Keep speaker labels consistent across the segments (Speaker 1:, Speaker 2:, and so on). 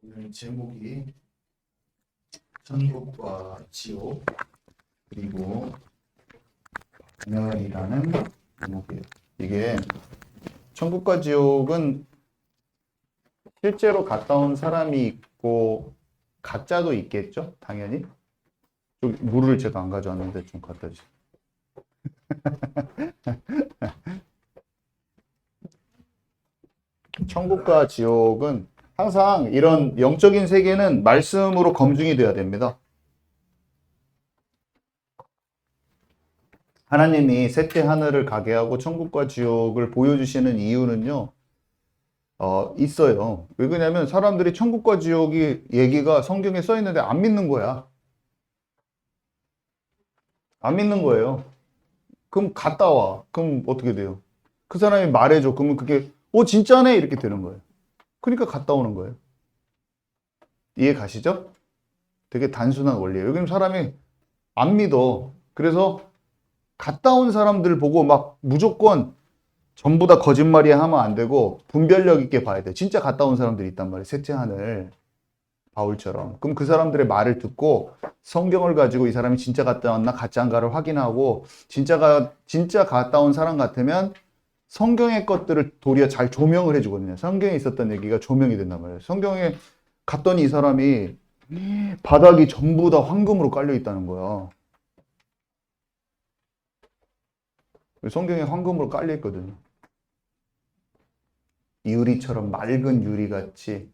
Speaker 1: 오늘 제목이 천국과 지옥 그리고 분열이라는 제목이에요. 이게 천국과 지옥은 실제로 갔다 온 사람이 있고 가짜도 있겠죠? 당연히. 좀 물을 제가 안 가져왔는데 좀 갖다 주세요. 천국과 지옥은 항상 이런 영적인 세계는 말씀으로 검증이 돼야 됩니다. 하나님이 셋째 하늘을 가게 하고 천국과 지옥을 보여주시는 이유는요, 있어요. 왜 그러냐면 사람들이 천국과 지옥이 얘기가 성경에 써 있는데 안 믿는 거야. 안 믿는 거예요. 그럼 갔다 와. 그럼 어떻게 돼요? 그 사람이 말해줘. 그러면 그게, 진짜네? 이렇게 되는 거예요. 그러니까 갔다 오는 거예요. 이해 가시죠? 되게 단순한 원리예요. 요즘 사람이 안 믿어. 그래서 갔다 온 사람들 보고 막 무조건 전부 다 거짓말이야 하면 안 되고 분별력 있게 봐야 돼. 진짜 갔다 온 사람들이 있단 말이에요. 셋째 하늘. 바울처럼. 그럼 그 사람들의 말을 듣고 성경을 가지고 이 사람이 진짜 갔다 왔나 가짜인가를 확인하고 진짜 갔다 온 사람 같으면 성경의 것들을 도리어 잘 조명을 해주거든요. 성경에 있었던 얘기가 조명이 된단 말이에요. 성경에 갔더니 이 사람이 바닥이 전부 다 황금으로 깔려 있다는 거야. 성경에 황금으로 깔려 있거든요. 유리처럼 맑은 유리같이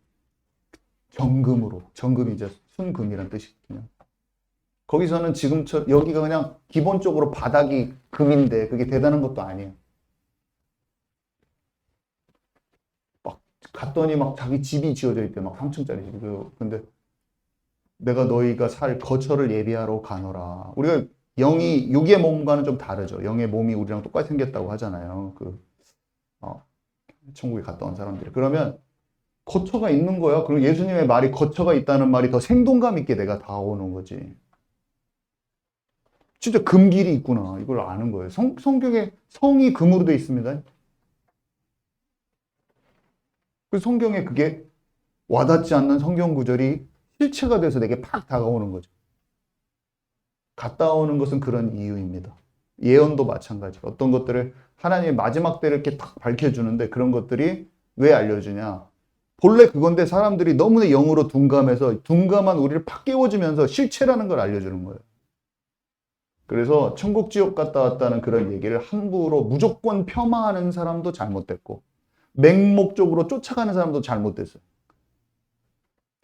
Speaker 1: 정금으로. 정금이 이제 순금이란 뜻이거든요. 거기서는 지금처럼 여기가 그냥 기본적으로 바닥이 금인데 그게 대단한 것도 아니에요. 막 갔더니 막 자기 집이 지어져 있대. 막 3층짜리 집. 근데 내가 너희가 살 거처를 예비하러 가노라. 우리가 영이 육의 몸과는 좀 다르죠. 영의 몸이 우리랑 똑같이 생겼다고 하잖아요. 어, 천국에 갔다 온 사람들이. 그러면 거처가 있는 거야. 그리고 예수님의 말이 거처가 있다는 말이 더 생동감 있게 내가 다가오는 거지. 진짜 금길이 있구나. 이걸 아는 거예요. 성경에 성이 금으로 되어 있습니다. 그 성경에 그게 와닿지 않는 성경 구절이 실체가 돼서 내게 팍 다가오는 거죠. 갔다 오는 것은 그런 이유입니다. 예언도 마찬가지. 어떤 것들을 하나님의 마지막 때를 이렇게 탁 밝혀주는데 그런 것들이 왜 알려주냐. 본래 그건데 사람들이 너무나 영으로 둔감해서 둔감한 우리를 팍 깨워주면서 실체라는 걸 알려주는 거예요. 그래서 천국 지옥 갔다 왔다는 그런 얘기를 함부로 무조건 폄하하는 사람도 잘못됐고 맹목적으로 쫓아가는 사람도 잘못됐어요.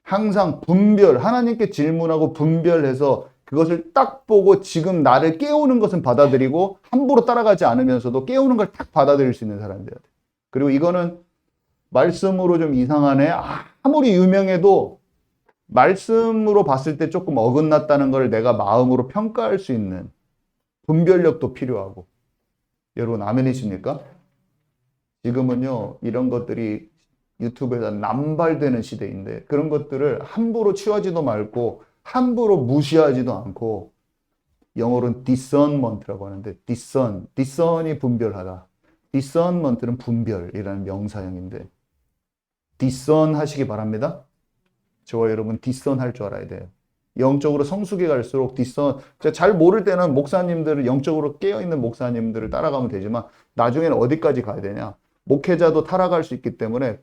Speaker 1: 항상 분별, 하나님께 질문하고 분별해서 그것을 딱 보고 지금 나를 깨우는 것은 받아들이고 함부로 따라가지 않으면서도 깨우는 걸 딱 받아들일 수 있는 사람이 돼야 돼. 그리고 이거는 말씀으로 좀 이상하네. 아무리 유명해도 말씀으로 봤을 때 조금 어긋났다는 걸 내가 마음으로 평가할 수 있는 분별력도 필요하고. 여러분 아멘이십니까? 지금은요 이런 것들이 유튜브에서 남발되는 시대인데 그런 것들을 함부로 취하지도 말고 함부로 무시하지도 않고 영어로는 discernment라고 하는데 discern이 분별하다. discernment는 분별이라는 명사형인데 discern 하시기 바랍니다. 저와 여러분 discern 할 줄 알아야 돼요. 영적으로 성숙해 갈수록 제가 잘 모를 때는 목사님들을 영적으로 깨어있는 목사님들을 따라가면 되지만 나중에는 어디까지 가야 되냐. 목회자도 타락할 수 있기 때문에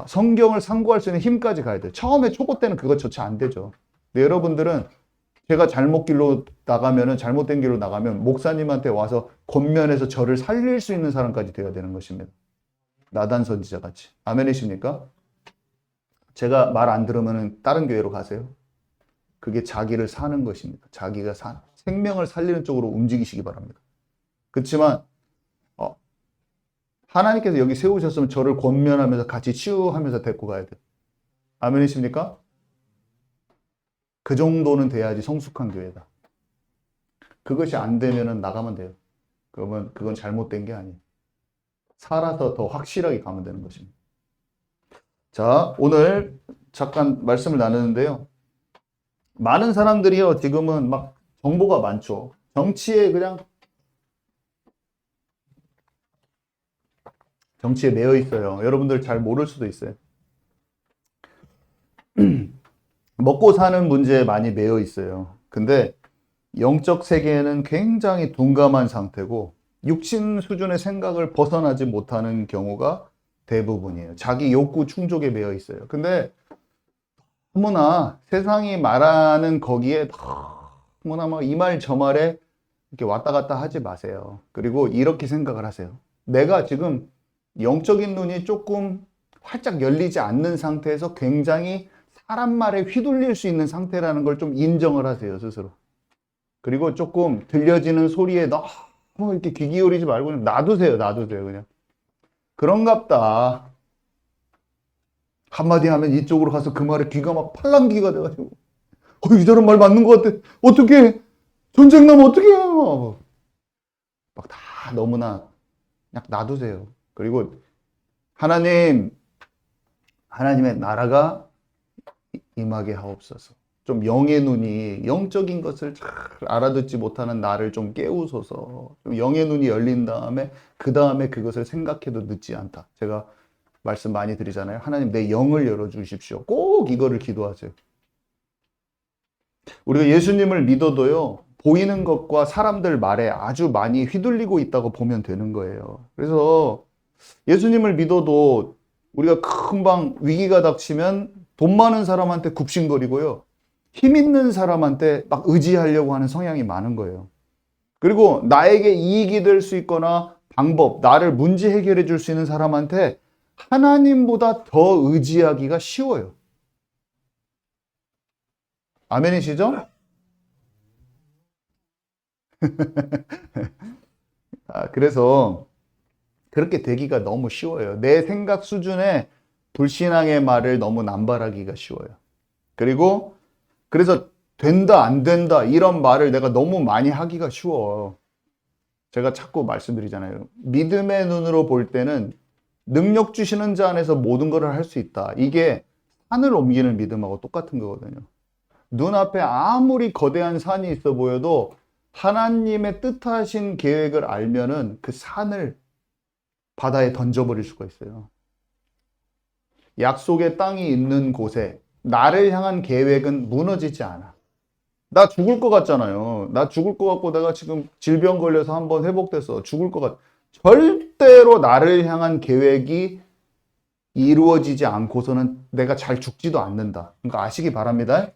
Speaker 1: 성경을 상고할 수 있는 힘까지 가야 돼요. 처음에 초보 때는 그것조차 안 되죠. 근데 여러분들은 제가 잘못된 길로 나가면 목사님한테 와서 권면해서 저를 살릴 수 있는 사람까지 되어야 되는 것입니다. 나단 선지자 같이. 아멘이십니까? 제가 말 안 들으면 다른 교회로 가세요. 그게 자기를 사는 것입니다. 자기가 생명을 살리는 쪽으로 움직이시기 바랍니다. 그렇지만 하나님께서 여기 세우셨으면 저를 권면하면서 같이 치유하면서 데리고 가야 돼요. 아멘이십니까? 그 정도는 돼야지 성숙한 교회다. 그것이 안 되면 나가면 돼요. 그러면 그건 잘못된 게 아니에요. 살아서 더 확실하게 가면 되는 것입니다. 자, 오늘 잠깐 말씀을 나누는데요. 많은 사람들이요, 지금은 막 정보가 많죠. 정치에 매여 있어요. 여러분들 잘 모를 수도 있어요. 먹고 사는 문제에 많이 매여 있어요. 근데 영적 세계에는 굉장히 둔감한 상태고 육신 수준의 생각을 벗어나지 못하는 경우가 대부분이에요. 자기 욕구 충족에 매여 있어요. 근데 너무나 세상이 말하는 거기에 너무나 막 이 말 저 말에 이렇게 왔다 갔다 하지 마세요. 그리고 이렇게 생각을 하세요. 내가 지금 영적인 눈이 조금 활짝 열리지 않는 상태에서 굉장히 사람 말에 휘둘릴 수 있는 상태라는 걸 좀 인정을 하세요, 스스로. 그리고 조금 들려지는 소리에 너무 이렇게 귀 기울이지 말고 그냥 놔두세요, 놔두세요, 그냥. 그런갑다. 한마디 하면 이쪽으로 가서 그 말에 귀가 막 팔랑귀가 돼가지고, 이 사람 말 맞는 것 같아. 어떻게, 전쟁 나면 어떻게 해요? 막 다 너무나 그냥 놔두세요. 그리고 하나님의 나라가 임하게 하옵소서. 좀 영의 눈이 영적인 것을 잘 알아듣지 못하는 나를 좀 깨우소서. 좀 영의 눈이 열린 다음에 그 다음에 그것을 생각해도 늦지 않다. 제가 말씀 많이 드리잖아요. 하나님 내 영을 열어주십시오. 꼭 이거를 기도하세요. 우리가 예수님을 믿어도요. 보이는 것과 사람들 말에 아주 많이 휘둘리고 있다고 보면 되는 거예요. 그래서 예수님을 믿어도 우리가 금방 위기가 닥치면 돈 많은 사람한테 굽신거리고요. 힘 있는 사람한테 막 의지하려고 하는 성향이 많은 거예요. 그리고 나에게 이익이 될 수 있거나 방법, 나를 문제 해결해 줄 수 있는 사람한테 하나님보다 더 의지하기가 쉬워요. 아멘이시죠? 그래서 그렇게 되기가 너무 쉬워요. 내 생각 수준의 불신앙의 말을 너무 남발하기가 쉬워요. 그리고 그래서 된다, 안 된다, 이런 말을 내가 너무 많이 하기가 쉬워. 제가 자꾸 말씀드리잖아요. 믿음의 눈으로 볼 때는 능력 주시는 자 안에서 모든 것을 할 수 있다. 이게 산을 옮기는 믿음하고 똑같은 거거든요. 눈앞에 아무리 거대한 산이 있어 보여도 하나님의 뜻하신 계획을 알면은 그 산을 바다에 던져버릴 수가 있어요. 약속의 땅이 있는 곳에 나를 향한 계획은 무너지지 않아. 나 죽을 것 같잖아요. 나 죽을 것 같고 내가 지금 질병 걸려서 한번 회복돼서 죽을 것 같아. 절대로 나를 향한 계획이 이루어지지 않고서는 내가 잘 죽지도 않는다. 그러니까 아시기 바랍니다.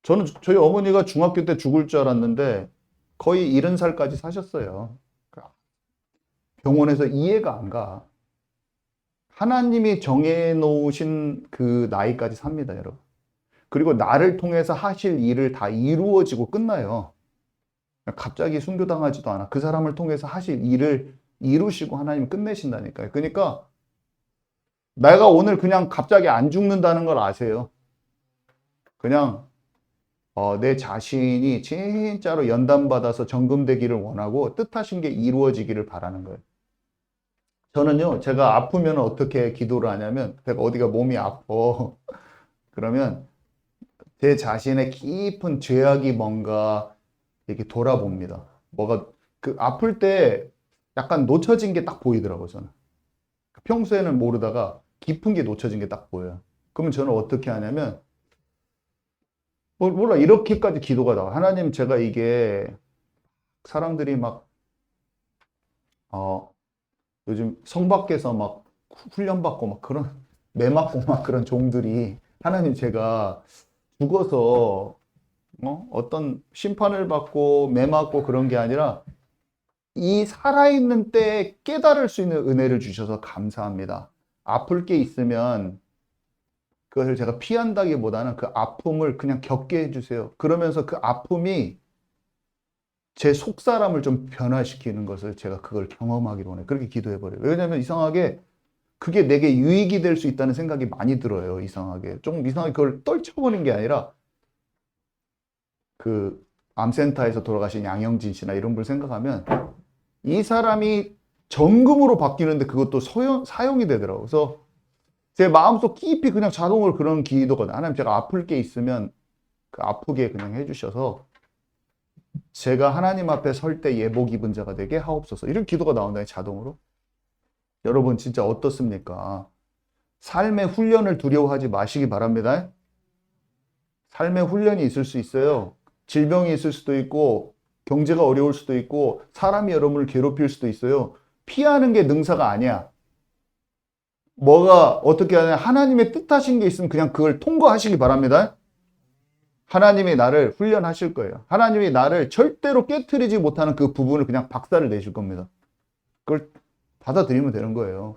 Speaker 1: 저는 저희 어머니가 중학교 때 죽을 줄 알았는데 거의 70살까지 사셨어요. 병원에서 이해가 안 가. 하나님이 정해놓으신 그 나이까지 삽니다, 여러분. 그리고 나를 통해서 하실 일을 다 이루어지고 끝나요. 갑자기 순교당하지도 않아. 그 사람을 통해서 하실 일을 이루시고 하나님 끝내신다니까요. 그러니까 내가 오늘 그냥 갑자기 안 죽는다는 걸 아세요. 그냥 내 자신이 진짜로 연단받아서 정금되기를 원하고 뜻하신 게 이루어지기를 바라는 거예요. 저는요, 제가 아프면 어떻게 기도를 하냐면, 제가 어디가 몸이 아파. 그러면 제 자신의 깊은 죄악이 뭔가 이렇게 돌아봅니다. 뭐가, 그 아플 때 약간 놓쳐진 게 딱 보이더라고요, 저는. 평소에는 모르다가 깊은 게 놓쳐진 게 딱 보여요. 그러면 저는 어떻게 하냐면, 몰라, 이렇게까지 기도가 나와. 하나님, 제가 이게 사람들이 막, 요즘 성 밖에서 막 훈련받고 막 그런, 매 맞고 막 그런 종들이, 하나님, 제가 죽어서, 어떤 심판을 받고 매 맞고 그런 게 아니라, 이 살아있는 때에 깨달을 수 있는 은혜를 주셔서 감사합니다. 아플 게 있으면 그것을 제가 피한다기보다는 그 아픔을 그냥 겪게 해주세요. 그러면서 그 아픔이 제 속사람을 좀 변화시키는 것을 제가 그걸 경험하기로 해. 그렇게 기도해버려요. 왜냐면 이상하게 그게 내게 유익이 될 수 있다는 생각이 많이 들어요. 이상하게. 좀 이상하게 그걸 떨쳐버린 게 아니라 그 암센터에서 돌아가신 양영진 씨나 이런 분 생각하면 이 사람이 정금으로 바뀌는데 그것도 사용이 되더라고요. 그래서 제 마음속 깊이 그냥 자동으로 그런 기도가, 하나님 제가 아플 게 있으면 그 아프게 그냥 해주셔서 제가 하나님 앞에 설 때 예복 입은 자가 되게 하옵소서. 이런 기도가 나온다니 자동으로. 여러분 진짜 어떻습니까? 삶의 훈련을 두려워하지 마시기 바랍니다. 삶의 훈련이 있을 수 있어요. 질병이 있을 수도 있고 경제가 어려울 수도 있고 사람이 여러분을 괴롭힐 수도 있어요. 피하는 게 능사가 아니야. 뭐가 어떻게 하냐, 하나님의 뜻하신 게 있으면 그냥 그걸 통과하시기 바랍니다. 하나님이 나를 훈련하실 거예요. 하나님이 나를 절대로 깨트리지 못하는 그 부분을 그냥 박살을 내실 겁니다. 그걸 받아들이면 되는 거예요.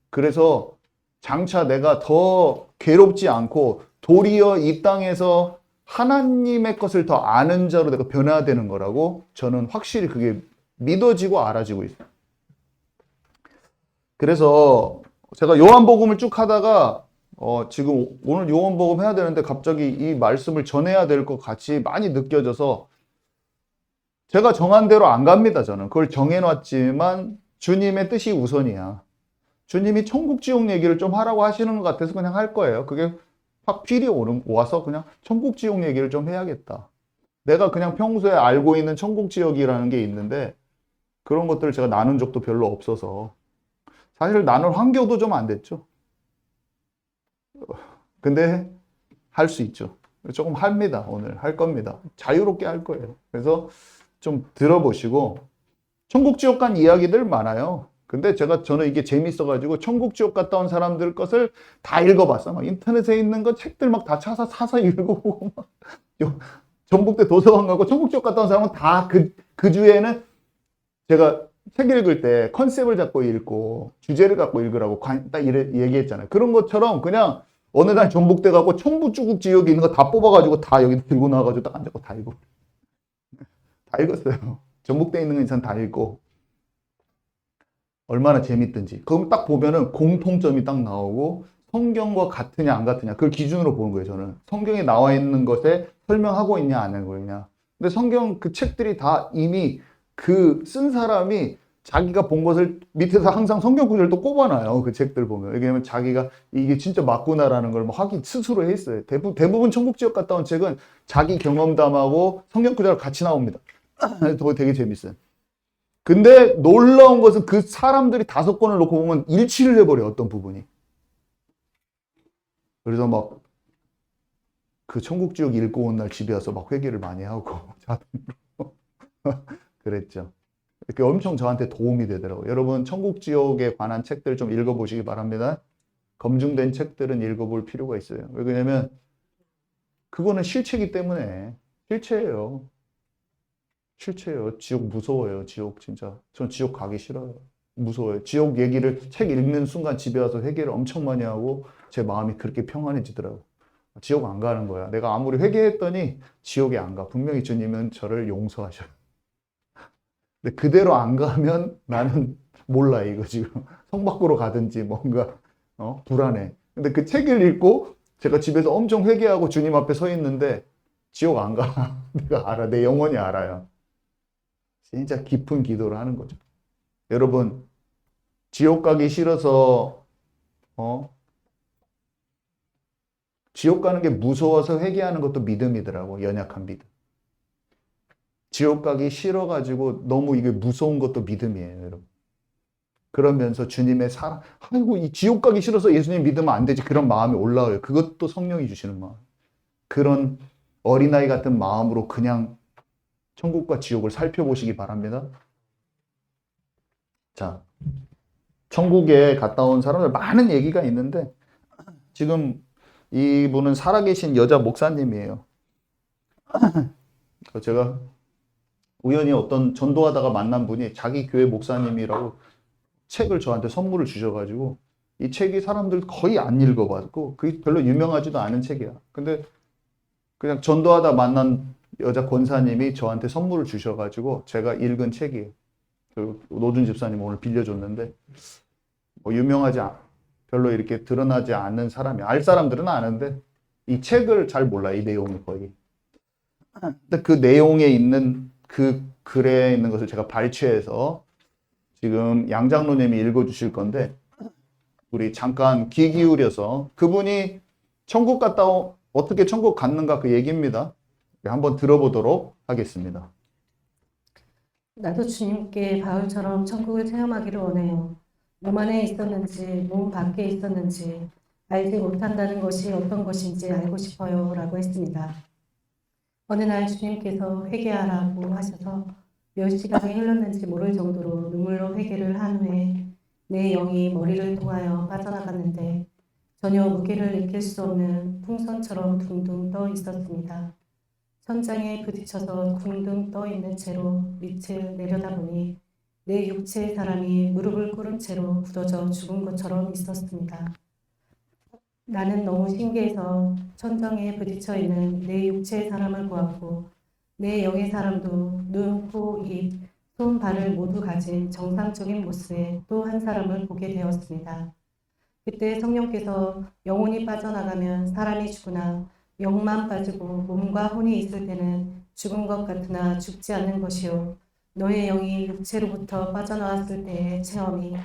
Speaker 1: 그래서 장차 내가 더 괴롭지 않고 도리어 이 땅에서 하나님의 것을 더 아는 자로 내가 변화되는 거라고 저는 확실히 그게 믿어지고 알아지고 있어요. 그래서 제가 요한복음을 쭉 하다가 지금 오늘 요한복음 해야 되는데 갑자기 이 말씀을 전해야 될 것 같이 많이 느껴져서 제가 정한 대로 안 갑니다. 저는 그걸 정해놨지만 주님의 뜻이 우선이야. 주님이 천국 지옥 얘기를 좀 하라고 하시는 것 같아서 그냥 할 거예요. 그게 확 필이 와서 그냥 천국 지옥 얘기를 좀 해야겠다. 내가 그냥 평소에 알고 있는 천국 지옥이라는 게 있는데 그런 것들을 제가 나눈 적도 별로 없어서 사실 나눌 환경도 좀 안 됐죠. 근데 할 수 있죠. 조금 합니다. 오늘 할 겁니다. 자유롭게 할 거예요. 그래서 좀 들어보시고 천국 지옥 간 이야기들 많아요. 근데 저는 이게 재밌어가지고 천국 지옥 갔다 온 사람들 것을 다 읽어봤어. 막 인터넷에 있는 거 책들 막 다 사서 읽어보고 막 전북대 도서관 가고 천국 지옥 갔다 온 사람은 다 그 주에는 제가 책 읽을 때 컨셉을 잡고 읽고 주제를 갖고 읽으라고 딱 얘기했잖아요. 그런 것처럼 그냥 어느 날 전북대 가고 천국 지옥이 있는 거 다 뽑아가지고 다 여기 들고 나와가지고 딱 앉아서 다 읽어. 다 읽었어요. 전북대 있는 거 이상 다 읽고. 얼마나 재밌든지. 그럼 딱 보면은 공통점이 딱 나오고 성경과 같으냐 안 같으냐 그걸 기준으로 보는 거예요. 저는 성경에 나와 있는 것에 설명하고 있냐 안 하는 거냐. 근데 성경 그 책들이 다 이미 그 쓴 사람이 자기가 본 것을 밑에서 항상 성경 구절을 또 꼽아놔요. 그 책들 보면. 왜냐면 자기가 이게 진짜 맞구나라는 걸 뭐 확인 스스로 했어요. 대부분 천국 지옥 갔다 온 책은 자기 경험담하고 성경 구절 같이 나옵니다. 그거 되게 재밌어요. 근데 놀라운 것은 그 사람들이 5권을 놓고 보면 일치를 해버려요. 어떤 부분이. 그래서 막 그 천국 지옥 읽고 온 날 집에 와서 막 회개를 많이 하고 자동으로 그랬죠. 이렇게 엄청 저한테 도움이 되더라고요. 여러분 천국 지옥에 관한 책들 좀 읽어보시기 바랍니다. 검증된 책들은 읽어볼 필요가 있어요. 왜냐면 그거는 실체이기 때문에. 실체예요. 실체예요. 지옥 무서워요. 지옥 진짜. 전 지옥 가기 싫어요. 무서워요. 지옥 얘기를 책 읽는 순간 집에 와서 회개를 엄청 많이 하고 제 마음이 그렇게 평안해지더라고요. 지옥 안 가는 거야. 내가 아무리 회개했더니 지옥에 안 가. 분명히 주님은 저를 용서하셔요. 근데 그대로 안 가면 나는 몰라 이거 지금. 성 밖으로 가든지 뭔가 불안해. 근데 그 책을 읽고 제가 집에서 엄청 회개하고 주님 앞에 서 있는데 지옥 안 가. 내가 알아. 내 영혼이 알아요. 진짜 깊은 기도를 하는 거죠. 여러분, 지옥 가기 싫어서, 지옥 가는 게 무서워서 회개하는 것도 믿음이더라고. 연약한 믿음. 지옥 가기 싫어가지고 너무 이게 무서운 것도 믿음이에요, 여러분. 그러면서 주님의 사랑, 아이고, 이 지옥 가기 싫어서 예수님 믿으면 안 되지. 그런 마음이 올라와요. 그것도 성령이 주시는 마음. 그런 어린아이 같은 마음으로 그냥 천국과 지옥을 살펴보시기 바랍니다. 자, 천국에 갔다 온 사람들 많은 얘기가 있는데 지금 이분은 살아계신 여자 목사님이에요. 제가 우연히 어떤 전도하다가 만난 분이 자기 교회 목사님이라고 책을 저한테 선물을 주셔가지고 이 책이 사람들 거의 안 읽어봤고 그게 별로 유명하지도 않은 책이야. 근데 그냥 전도하다 만난 여자 권사님이 저한테 선물을 주셔가지고 제가 읽은 책이에요. 그 노준 집사님 오늘 빌려줬는데 뭐 별로 이렇게 드러나지 않는 사람이 알 사람들은 아는데 이 책을 잘 몰라요. 이 내용이 거의. 근데 그 내용에 있는 그 글에 있는 것을 제가 발췌해서 지금 양 장로님이 읽어주실 건데 우리 잠깐 귀 기울여서 그분이 천국 갔다 어떻게 천국 갔는가 그 얘기입니다. 한번 들어보도록 하겠습니다.
Speaker 2: 나도 주님께 바울처럼 천국을 체험하기를 원해요. 몸 안에 있었는지 몸 밖에 있었는지 알지 못한다는 것이 어떤 것인지 알고 싶어요. 라고 했습니다. 어느 날 주님께서 회개하라고 하셔서 몇 시간이 흘렀는지 모를 정도로 눈물로 회개를 한 후에 내 영이 머리를 통하여 빠져나갔는데 전혀 무게를 느낄 수 없는 풍선처럼 둥둥 떠 있었습니다. 천장에 부딪혀서 둥둥 떠 있는 채로 밑을 내려다보니 내 육체의 사람이 무릎을 꿇은 채로 굳어져 죽은 것처럼 있었습니다. 나는 너무 신기해서 천장에 부딪혀 있는 내 육체의 사람을 보았고 내 영의 사람도 눈, 코, 입, 손, 발을 모두 가진 정상적인 모습의 또 한 사람을 보게 되었습니다. 그때 성령께서 영혼이 빠져나가면 사람이 죽으나 영만 빠지고 몸과 혼이 있을 때는 죽은 것 같으나 죽지 않는 것이요. 너의 영이 육체로부터 빠져나왔을 때의 체험이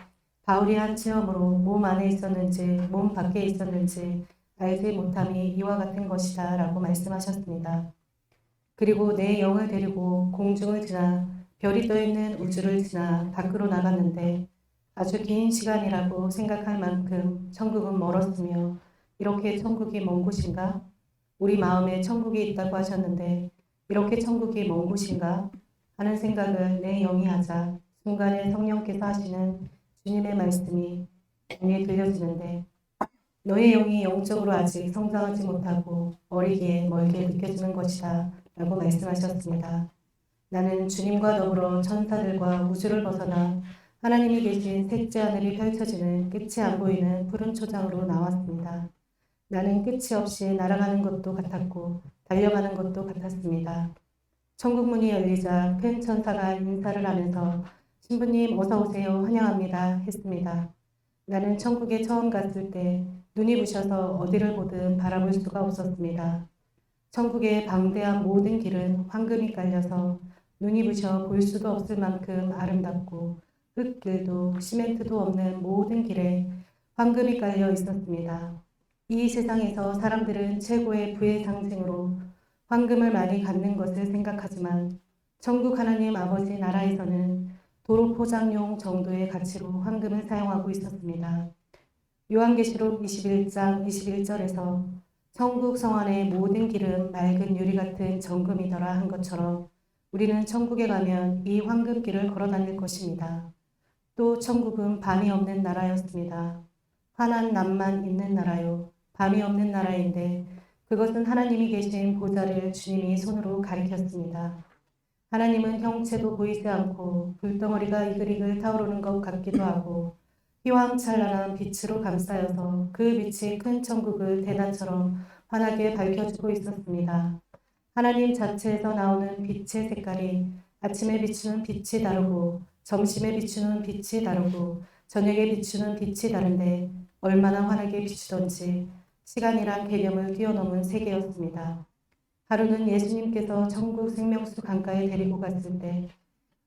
Speaker 2: 바울이 한 체험으로 몸 안에 있었는지 몸 밖에 있었는지 알지 못함이 이와 같은 것이다 라고 말씀하셨습니다. 그리고 내 영을 데리고 공중을 지나 별이 떠있는 우주를 지나 밖으로 나갔는데 아주 긴 시간이라고 생각할 만큼 천국은 멀었으며 이렇게 천국이 먼 곳인가? 우리 마음에 천국이 있다고 하셨는데 이렇게 천국이 먼 곳인가? 하는 생각을 내 영이 하자 순간에 성령께서 하시는 주님의 말씀이 귀에 들려지는데 너의 영이 영적으로 아직 성장하지 못하고 어리게 멀게 느껴지는 것이다 라고 말씀하셨습니다. 나는 주님과 더불어 천사들과 우주를 벗어나 하나님이 계신 셋째 하늘이 펼쳐지는 끝이 안 보이는 푸른 초장으로 나왔습니다. 나는 끝이 없이 날아가는 것도 같았고 달려가는 것도 같았습니다. 천국 문이 열리자 큰 천사가 인사를 하면서 신부님 어서 오세요 환영합니다 했습니다. 나는 천국에 처음 갔을 때 눈이 부셔서 어디를 보든 바라볼 수가 없었습니다. 천국의 방대한 모든 길은 황금이 깔려서 눈이 부셔 볼 수도 없을 만큼 아름답고 흙길도 시멘트도 없는 모든 길에 황금이 깔려 있었습니다. 이 세상에서 사람들은 최고의 부의 상징으로 황금을 많이 갖는 것을 생각하지만 천국 하나님 아버지 나라에서는 도로 포장용 정도의 가치로 황금을 사용하고 있었습니다. 요한계시록 21장 21절에서 천국 성안의 모든 길은 맑은 유리 같은 정금이더라 한 것처럼 우리는 천국에 가면 이 황금길을 걸어 다닐 것입니다. 또 천국은 밤이 없는 나라였습니다. 환한 낮만 있는 나라요. 밤이 없는 나라인데 그것은 하나님이 계신 보좌를 주님이 손으로 가리켰습니다. 하나님은 형체도 보이지 않고 불덩어리가 이글이글 타오르는 것 같기도 하고 휘황찬란한 빛으로 감싸여서 그 빛이 큰 천국을 대낮처럼 환하게 밝혀주고 있었습니다. 하나님 자체에서 나오는 빛의 색깔이 아침에 비추는 빛이 다르고 점심에 비추는 빛이 다르고 저녁에 비추는 빛이 다른데 얼마나 환하게 비추던지 시간이란 개념을 뛰어넘은 세계였습니다. 하루는 예수님께서 천국 생명수 강가에 데리고 갔을 때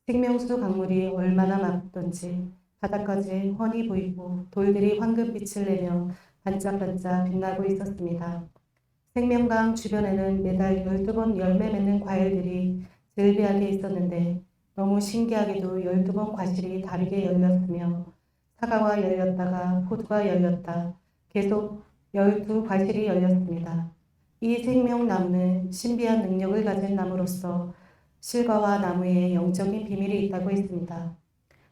Speaker 2: 생명수 강물이 얼마나 맑던지 바닥까지 훤히 보이고 돌들이 황금빛을 내며 반짝반짝 빛나고 있었습니다. 생명강 주변에는 매달 12번 열매 맺는 과일들이 즐비하게 있었는데 너무 신기하게도 12번 과실이 다르게 열렸으며 사과가 열렸다가 포도가 열렸다 계속 12과실이 열렸습니다. 이 생명나무는 신비한 능력을 가진 나무로서 실과와 나무에 영적인 비밀이 있다고 했습니다.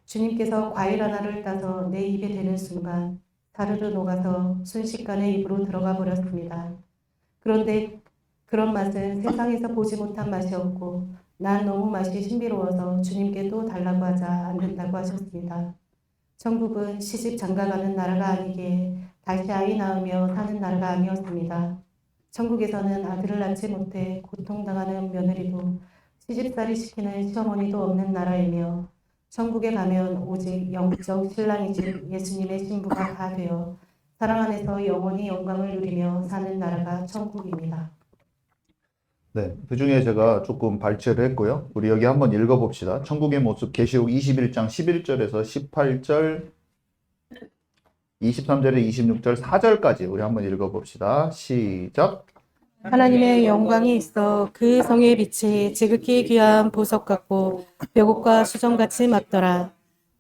Speaker 2: 주님께서 과일 하나를 따서 내 입에 대는 순간 사르르 녹아서 순식간에 입으로 들어가 버렸습니다. 그런데 그런 맛은 세상에서 보지 못한 맛이었고 난 너무 맛이 신비로워서 주님께 또 달라고 하자 안 된다고 하셨습니다. 천국은 시집 장가가는 나라가 아니기에 다시 아이 낳으며 사는 나라가 아니었습니다. 천국에서는 아들을 낳지 못해 고통당하는 며느리도 시집살이 시키는 시어머니도 없는 나라이며 천국에 가면 오직 영적 신랑이신 예수님의 신부가 다 되어 사랑 안에서 영원히 영광을 누리며 사는 나라가 천국입니다.
Speaker 1: 네, 그 중에 제가 조금 발췌를 했고요. 우리 여기 한번 읽어봅시다. 천국의 모습 계시록 21장 11절에서 18절, 23절에 26절, 4절까지 우리 한번 읽어봅시다. 시작.
Speaker 2: 하나님의 영광이 있어 그 성의 빛이 지극히 귀한 보석 같고 묘국과 수정같이 맑더라.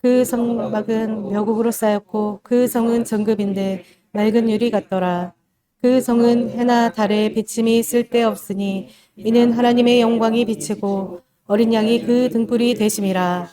Speaker 2: 그 성막은 묘국으로 쌓였고 그 성은 정금인데 맑은 유리 같더라. 그 성은 해나 달의 비침이 쓸데없으니 이는 하나님의 영광이 비치고 어린 양이 그 등불이 되심이라.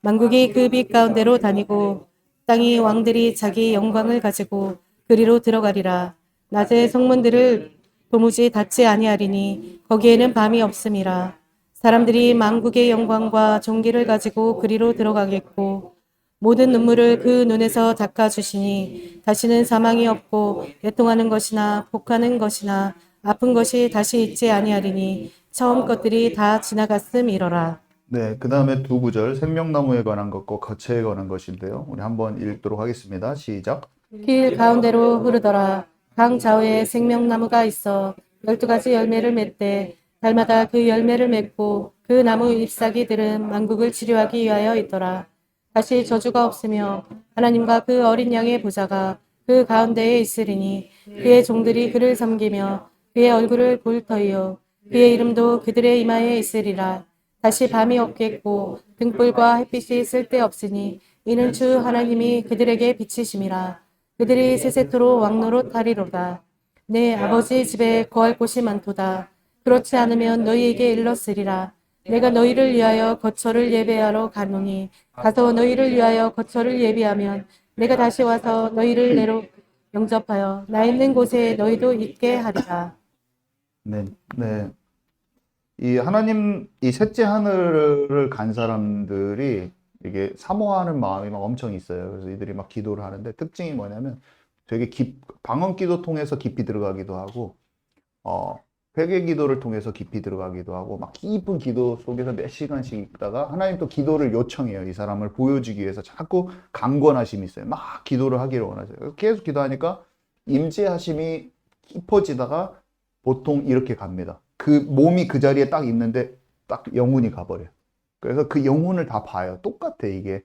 Speaker 2: 만국이 그 빛 가운데로 다니고 땅이 왕들이 자기 영광을 가지고 그리로 들어가리라. 낮에 성문들을 도무지 닫지 아니하리니 거기에는 밤이 없음이라. 사람들이 만국의 영광과 존귀를 가지고 그리로 들어가겠고 모든 눈물을 그 눈에서 닦아주시니 다시는 사망이 없고 애통하는 것이나 복하는 것이나 아픈 것이 다시 있지 아니하리니 처음 것들이 다 지나갔음이로라.
Speaker 1: 네, 그 다음에 두 구절 생명나무에 관한 것과 거처에 관한 것인데요. 우리 한번 읽도록 하겠습니다. 시작.
Speaker 2: 길 가운데로 흐르더라. 강 좌우에 생명나무가 있어 12가지 열매를 맺되 달마다 그 열매를 맺고 그 나무 잎사귀들은 만국을 치료하기 위하여 있더라. 다시 저주가 없으며 하나님과 그 어린 양의 보좌가 그 가운데에 있으리니 그의 종들이 그를 섬기며 그의 얼굴을 볼 터이요 그의 이름도 그들의 이마에 있으리라. 다시 밤이 없겠고 등불과 햇빛이 쓸데없으니 이는 주 하나님이 그들에게 비치심이라. 그들이 세세토록 왕노릇 하리로다. 내 아버지 집에 거할 곳이 많도다. 그렇지 않으면 너희에게 일렀으리라. 내가 너희를 위하여 거처를 예배하러 가노니 가서 너희를 위하여 거처를 예비하면 내가 다시 와서 너희를 내로 영접하여 나 있는 곳에 너희도 있게 하리라.
Speaker 1: 네, 네. 이 하나님, 이 셋째 하늘을 간 사람들이 이게 사모하는 마음이 막 엄청 있어요. 그래서 이들이 막 기도를 하는데 특징이 뭐냐면 되게 방언 기도 통해서 깊이 들어가기도 하고, 회개 기도를 통해서 깊이 들어가기도 하고, 막 깊은 기도 속에서 몇 시간씩 있다가 하나님 또 기도를 요청해요. 이 사람을 보여주기 위해서 자꾸 강권하심이 있어요. 막 기도를 하기를 원하죠. 계속 기도하니까 임재하심이 깊어지다가 보통 이렇게 갑니다. 그 몸이 그 자리에 딱 있는데 딱 영혼이 가버려요. 그래서 그 영혼을 다 봐요. 똑같아, 이게.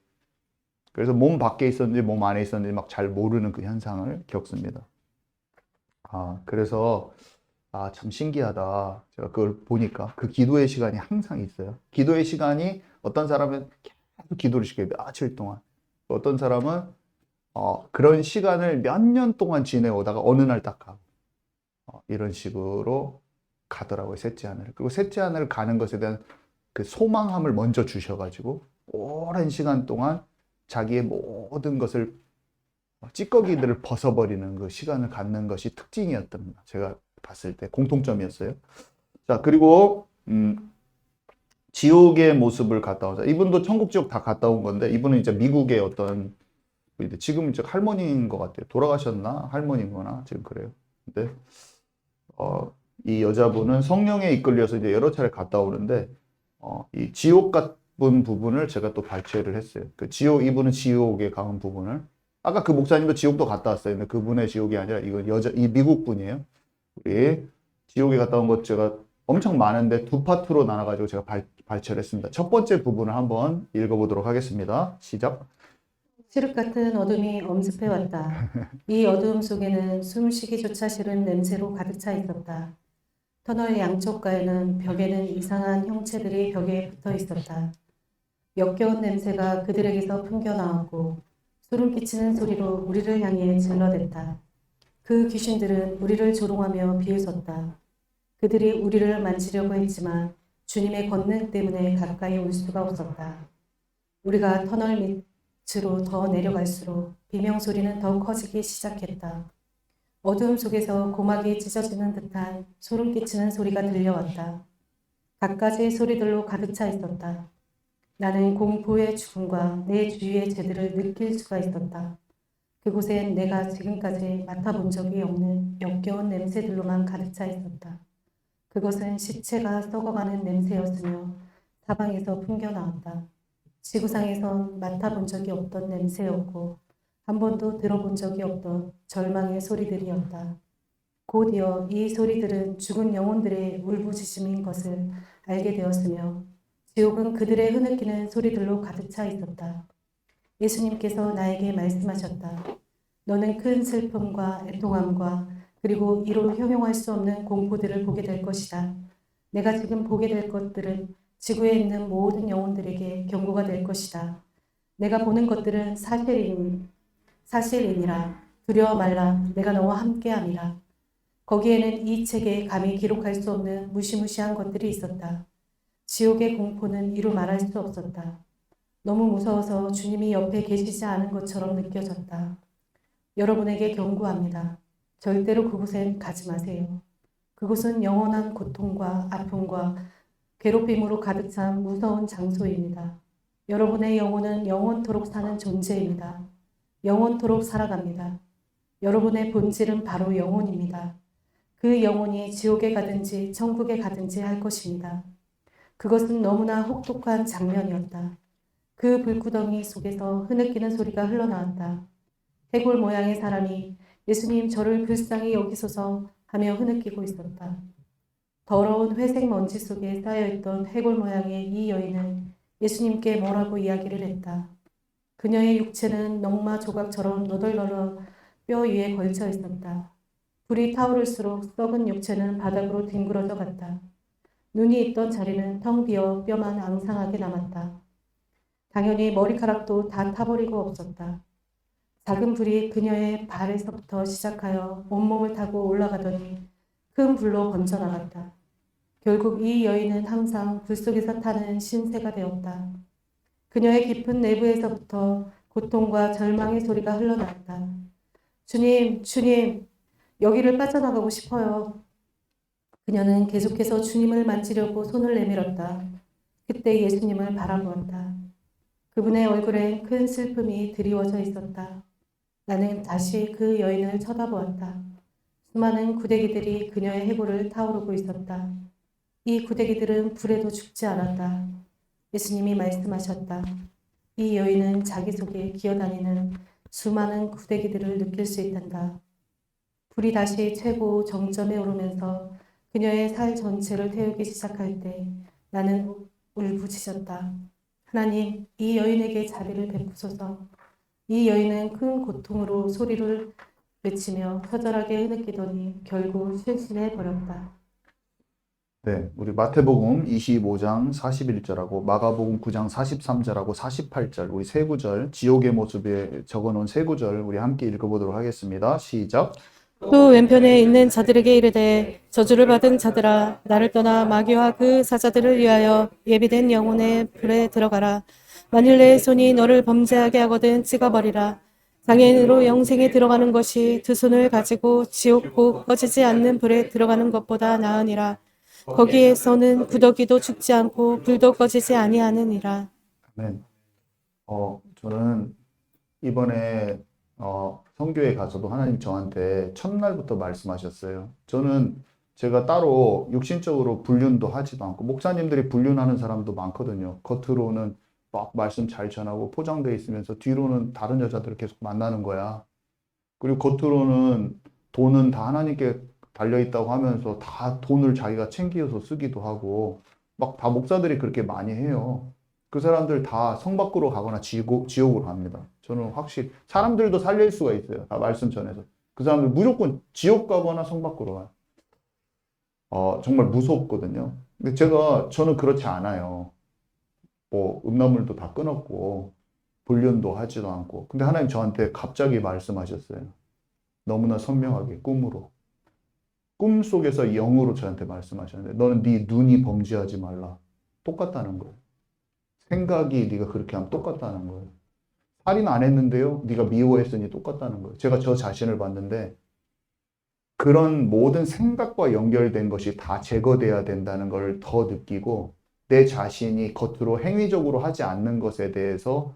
Speaker 1: 그래서 몸 밖에 있었는지 몸 안에 있었는지 막 잘 모르는 그 현상을 겪습니다. 그래서 참 신기하다. 제가 그걸 보니까 그 기도의 시간이 항상 있어요. 기도의 시간이 어떤 사람은 계속 기도를 시켜요. 며칠 동안. 어떤 사람은 그런 시간을 몇 년 동안 지내오다가 어느 날 딱 가고 이런 식으로 가더라고요. 셋째 하늘을. 그리고 셋째 하늘을 가는 것에 대한 그 소망함을 먼저 주셔가지고 오랜 시간 동안 자기의 모든 것을 찌꺼기들을 벗어버리는 그 시간을 갖는 것이 특징이었답니다. 제가 봤을 때 공통점이었어요. 자, 그리고 지옥의 모습을 갔다 오자. 이분도 천국 지옥 다 갔다 온 건데 이분은 이제 미국의 어떤 지금 이제 할머니인 것 같아요. 돌아가셨나 할머니인거나 지금 그래요. 근데 이 여자분은 성령에 이끌려서 이제 여러 차례 갔다 오는데 이 지옥 같은 부분을 제가 또 발췌를 했어요. 그 지옥, 이분은 지옥에 가은 부분을 아까 그 목사님도 지옥도 갔다 왔어요. 근데 그분의 지옥이 아니라 이건 이 미국 분이에요. 우리 지옥에 갔다 온 것 제가 엄청 많은데 두 파트로 나눠가지고 제가 발췌를 했습니다. 첫 번째 부분을 한번 읽어보도록 하겠습니다. 시작.
Speaker 2: 칠흑 같은 어둠이 엄습해 왔다. 이 어둠 속에는 숨쉬기조차 싫은 냄새로 가득 차 있었다. 터널 양쪽가에는 벽에는 이상한 형체들이 벽에 붙어 있었다. 역겨운 냄새가 그들에게서 풍겨나왔고 소름 끼치는 소리로 우리를 향해 질러댔다. 그 귀신들은 우리를 조롱하며 비웃었다. 그들이 우리를 만지려고 했지만 주님의 권능 때문에 가까이 올 수가 없었다. 우리가 터널 밑으로 더 내려갈수록 비명소리는 더 커지기 시작했다. 어두움 속에서 고막이 찢어지는 듯한 소름 끼치는 소리가 들려왔다. 갖가지 소리들로 가득 차 있었다. 나는 공포의 죽음과 내 주위의 죄들을 느낄 수가 있었다. 그곳엔 내가 지금까지 맡아본 적이 없는 역겨운 냄새들로만 가득 차 있었다. 그것은 시체가 썩어가는 냄새였으며 사방에서 풍겨나왔다. 지구상에선 맡아본 적이 없던 냄새였고 한 번도 들어본 적이 없던 절망의 소리들이었다. 곧이어 이 소리들은 죽은 영혼들의 울부짖음인 것을 알게 되었으며 지옥은 그들의 흐느끼는 소리들로 가득 차 있었다. 예수님께서 나에게 말씀하셨다. 너는 큰 슬픔과 애통함과 그리고 이로 형용할 수 없는 공포들을 보게 될 것이다. 내가 지금 보게 될 것들은 지구에 있는 모든 영혼들에게 경고가 될 것이다. 내가 보는 것들은 사실이니라. 두려워 말라. 내가 너와 함께함이라. 거기에는 이 책에 감히 기록할 수 없는 무시무시한 것들이 있었다. 지옥의 공포는 이루 말할 수 없었다. 너무 무서워서 주님이 옆에 계시지 않은 것처럼 느껴졌다. 여러분에게 경고합니다. 절대로 그곳엔 가지 마세요. 그곳은 영원한 고통과 아픔과 괴롭힘으로 가득 찬 무서운 장소입니다. 여러분의 영혼은 영원토록 사는 존재입니다. 영원토록 살아갑니다. 여러분의 본질은 바로 영혼입니다. 그 영혼이 지옥에 가든지 천국에 가든지 할 것입니다. 그것은 너무나 혹독한 장면이었다. 그 불구덩이 속에서 흐느끼는 소리가 흘러나왔다. 해골 모양의 사람이 예수님 저를 불쌍히 여기소서 하며 흐느끼고 있었다. 더러운 회색 먼지 속에 쌓여있던 해골 모양의 이 여인은 예수님께 뭐라고 이야기를 했다. 그녀의 육체는 넝마 조각처럼 너덜너덜 뼈 위에 걸쳐 있었다. 불이 타오를수록 썩은 육체는 바닥으로 뒹굴어져 갔다. 눈이 있던 자리는 텅 비어 뼈만 앙상하게 남았다. 당연히 머리카락도 다 타버리고 없었다. 작은 불이 그녀의 발에서부터 시작하여 온몸을 타고 올라가더니 큰 불로 번져나갔다. 결국 이 여인은 항상 불 속에서 타는 신세가 되었다. 그녀의 깊은 내부에서부터 고통과 절망의 소리가 흘러나왔다. 주님, 주님, 여기를 빠져나가고 싶어요. 그녀는 계속해서 주님을 만지려고 손을 내밀었다. 그때 예수님을 바라보았다. 그분의 얼굴엔 큰 슬픔이 드리워져 있었다. 나는 다시 그 여인을 쳐다보았다. 수많은 구데기들이 그녀의 해골을 타오르고 있었다. 이 구데기들은 불에도 죽지 않았다. 예수님이 말씀하셨다. 이 여인은 자기 속에 기어다니는 수많은 구데기들을 느낄 수 있단다. 불이 다시 최고 정점에 오르면서 그녀의 살 전체를 태우기 시작할 때 나는 울부짖었다. 하나님, 이 여인에게 자비를 베푸소서. 이 여인은 큰 고통으로 소리를 외치며 처절하게 흐느끼더니 결국 실신해 버렸다.
Speaker 1: 네, 우리 마태복음 25장 41절하고 마가복음 9장 43절하고 48절 우리 세 구절 지옥의 모습에 적어놓은 세 구절 우리 함께 읽어보도록 하겠습니다. 시작.
Speaker 2: 또 왼편에 있는 자들에게 이르되 저주를 받은 자들아 나를 떠나 마귀와 그 사자들을 위하여 예비된 영혼의 불에 들어가라. 만일 내 손이 너를 범죄하게 하거든 찍어버리라. 장애인으로 영생에 들어가는 것이 두 손을 가지고 지옥 곧 꺼지지 않는 불에 들어가는 것보다 나으니라. 거기에서는 구더기도 죽지 않고 불도 꺼지지 아니하느니라.
Speaker 1: 아멘. 저는 이번에 선교회 가서도 하나님 저한테 첫날부터 말씀하셨어요. 저는 제가 따로 육신적으로 불륜도 하지도 않고 목사님들이 불륜하는 사람도 많거든요. 겉으로는 막 말씀 잘 전하고 포장돼 있으면서 뒤로는 다른 여자들을 계속 만나는 거야. 그리고 겉으로는 돈은 다 하나님께 달려있다고 하면서 다 돈을 자기가 챙겨서 쓰기도 하고 막 다 목사들이 그렇게 많이 해요. 그 사람들 다 성 밖으로 가거나 지옥으로 갑니다. 저는 확실히 사람들도 살릴 수가 있어요. 다 말씀 전해서. 그 사람들 무조건 지옥 가거나 성 밖으로 가요. 정말 무섭거든요. 근데 저는 그렇지 않아요. 뭐 음란물도 다 끊었고 불륜도 하지도 않고. 근데 하나님 저한테 갑자기 말씀하셨어요. 너무나 선명하게 꿈으로. 꿈 속에서 영으로 저한테 말씀하셨는데 너는 네 눈이 범죄하지 말라. 똑같다는 거예요. 생각이 네가 그렇게 하면 똑같다는 거예요. 살인 안 했는데요. 네가 미워했으니 똑같다는 거예요. 제가 저 자신을 봤는데 그런 모든 생각과 연결된 것이 다 제거돼야 된다는 걸 더 느끼고 내 자신이 겉으로 행위적으로 하지 않는 것에 대해서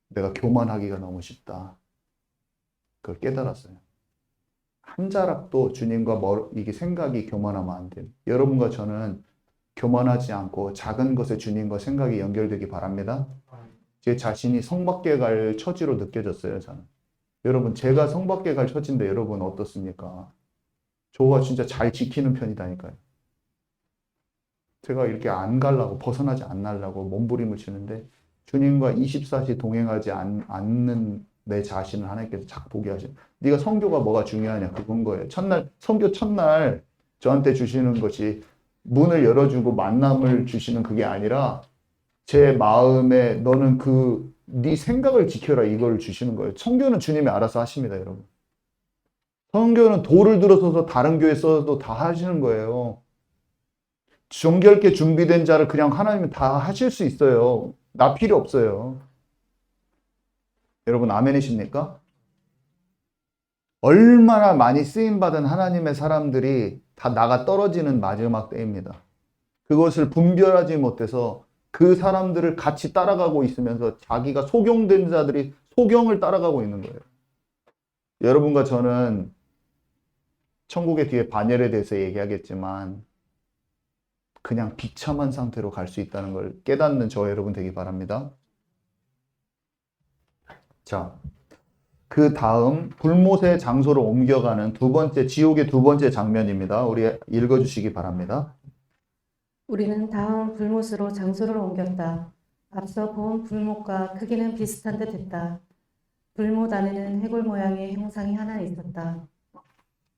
Speaker 1: 내가 교만하기가 너무 쉽다. 그걸 깨달았어요. 한 자락도 주님과 이게 생각이 교만하면 안 돼요. 여러분과 저는 교만하지 않고 작은 것에 주님과 생각이 연결되기 바랍니다. 제 자신이 성 밖에 갈 처지로 느껴졌어요, 저는. 여러분, 제가 성 밖에 갈 처지인데 여러분 어떻습니까? 저가 진짜 잘 지키는 편이다니까요. 제가 이렇게 안 가려고, 벗어나지 않으려고 몸부림을 치는데 주님과 24시 동행하지 않는 내 자신을 하나님께서 자꾸 보게 하시는. 네가 선교가 뭐가 중요하냐, 그건 거예요. 선교 첫날 저한테 주시는 것이 문을 열어주고 만남을 주시는 그게 아니라 제 마음에 너는 네 생각을 지켜라 이걸 주시는 거예요. 선교는 주님이 알아서 하십니다, 여러분. 성경은 돌을 들어서서 다른 교회 써도 다 하시는 거예요. 정결케 준비된 자를 그냥 하나님은 다 하실 수 있어요. 나 필요 없어요. 여러분 아멘이십니까? 얼마나 많이 쓰임받은 하나님의 사람들이 다 나가 떨어지는 마지막 때입니다. 그것을 분별하지 못해서 그 사람들을 같이 따라가고 있으면서 자기가 소경된 자들이 소경을 따라가고 있는 거예요. 여러분과 저는 천국의 뒤에 반열에 대해서 얘기하겠지만 그냥 비참한 상태로 갈 수 있다는 걸 깨닫는 저 여러분 되기 바랍니다. 자, 그 다음 불못의 장소로 옮겨가는 지옥의 두 번째 장면입니다. 우리 읽어주시기 바랍니다.
Speaker 2: 우리는 다음 불못으로 장소를 옮겼다. 앞서 본 불못과 크기는 비슷한 듯 했다. 불못 안에는 해골 모양의 형상이 하나 있었다.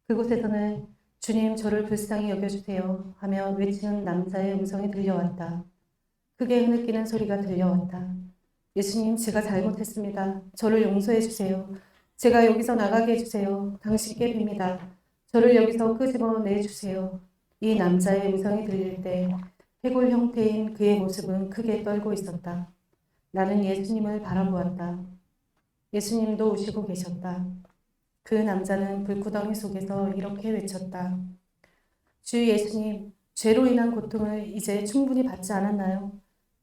Speaker 2: 그곳에서는 주님 저를 불쌍히 여겨주세요 하며 외치는 남자의 음성이 들려왔다. 크게 흐느끼는 소리가 들려왔다. 예수님 제가 잘못했습니다. 저를 용서해 주세요. 제가 여기서 나가게 해주세요. 당신께 빕니다. 저를 여기서 끄집어내 주세요. 이 남자의 음성이 들릴 때 해골 형태인 그의 모습은 크게 떨고 있었다. 나는 예수님을 바라보았다. 예수님도 오시고 계셨다. 그 남자는 불구덩이 속에서 이렇게 외쳤다. 주 예수님, 죄로 인한 고통을 이제 충분히 받지 않았나요?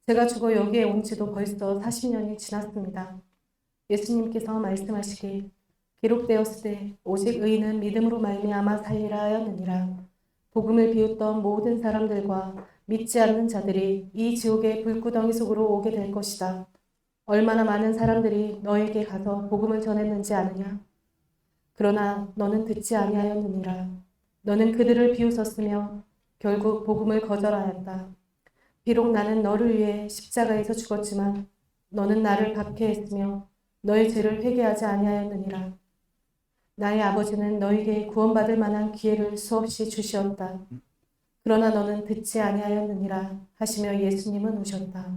Speaker 2: 제가 죽어 여기에 온 지도 벌써 40년이 지났습니다. 예수님께서 말씀하시길 기록되었을 때 오직 의인은 믿음으로 말미암아 살리라 하였느니라. 복음을 비웃던 모든 사람들과 믿지 않는 자들이 이 지옥의 불구덩이 속으로 오게 될 것이다. 얼마나 많은 사람들이 너에게 가서 복음을 전했는지 아느냐? 그러나 너는 듣지 아니하였느니라. 너는 그들을 비웃었으며 결국 복음을 거절하였다. 비록 나는 너를 위해 십자가에서 죽었지만 너는 나를 박해했으며 너의 죄를 회개하지 아니하였느니라. 나의 아버지는 너에게 구원받을 만한 기회를 수없이 주시었다. 그러나 너는 듣지 아니하였느니라 하시며 예수님은 우셨다.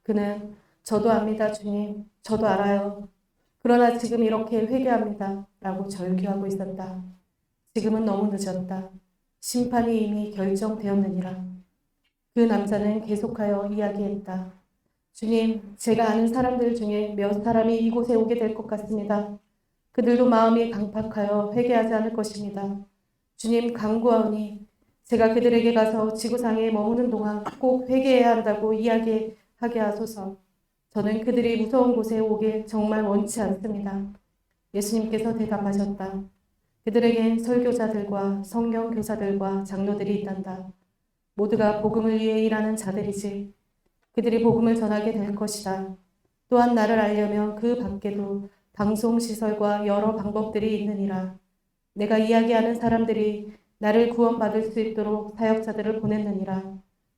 Speaker 2: 그는 저도 압니다 주님, 저도 알아요. 그러나 지금 이렇게 회개합니다 라고 절규하고 있었다. 지금은 너무 늦었다. 심판이 이미 결정되었느니라. 그 남자는 계속하여 이야기했다. 주님, 제가 아는 사람들 중에 몇 사람이 이곳에 오게 될 것 같습니다. 그들도 마음이 강팍하여 회개하지 않을 것입니다. 주님 간구하오니 제가 그들에게 가서 지구상에 머무는 동안 꼭 회개해야 한다고 이야기하게 하소서. 저는 그들이 무서운 곳에 오길 정말 원치 않습니다. 예수님께서 대답하셨다. 그들에겐 설교자들과 성경 교사들과 장로들이 있단다. 모두가 복음을 위해 일하는 자들이지. 그들이 복음을 전하게 될 것이다. 또한 나를 알려면 그 밖에도 방송시설과 여러 방법들이 있느니라. 내가 이야기하는 사람들이 나를 구원받을 수 있도록 사역자들을 보냈느니라.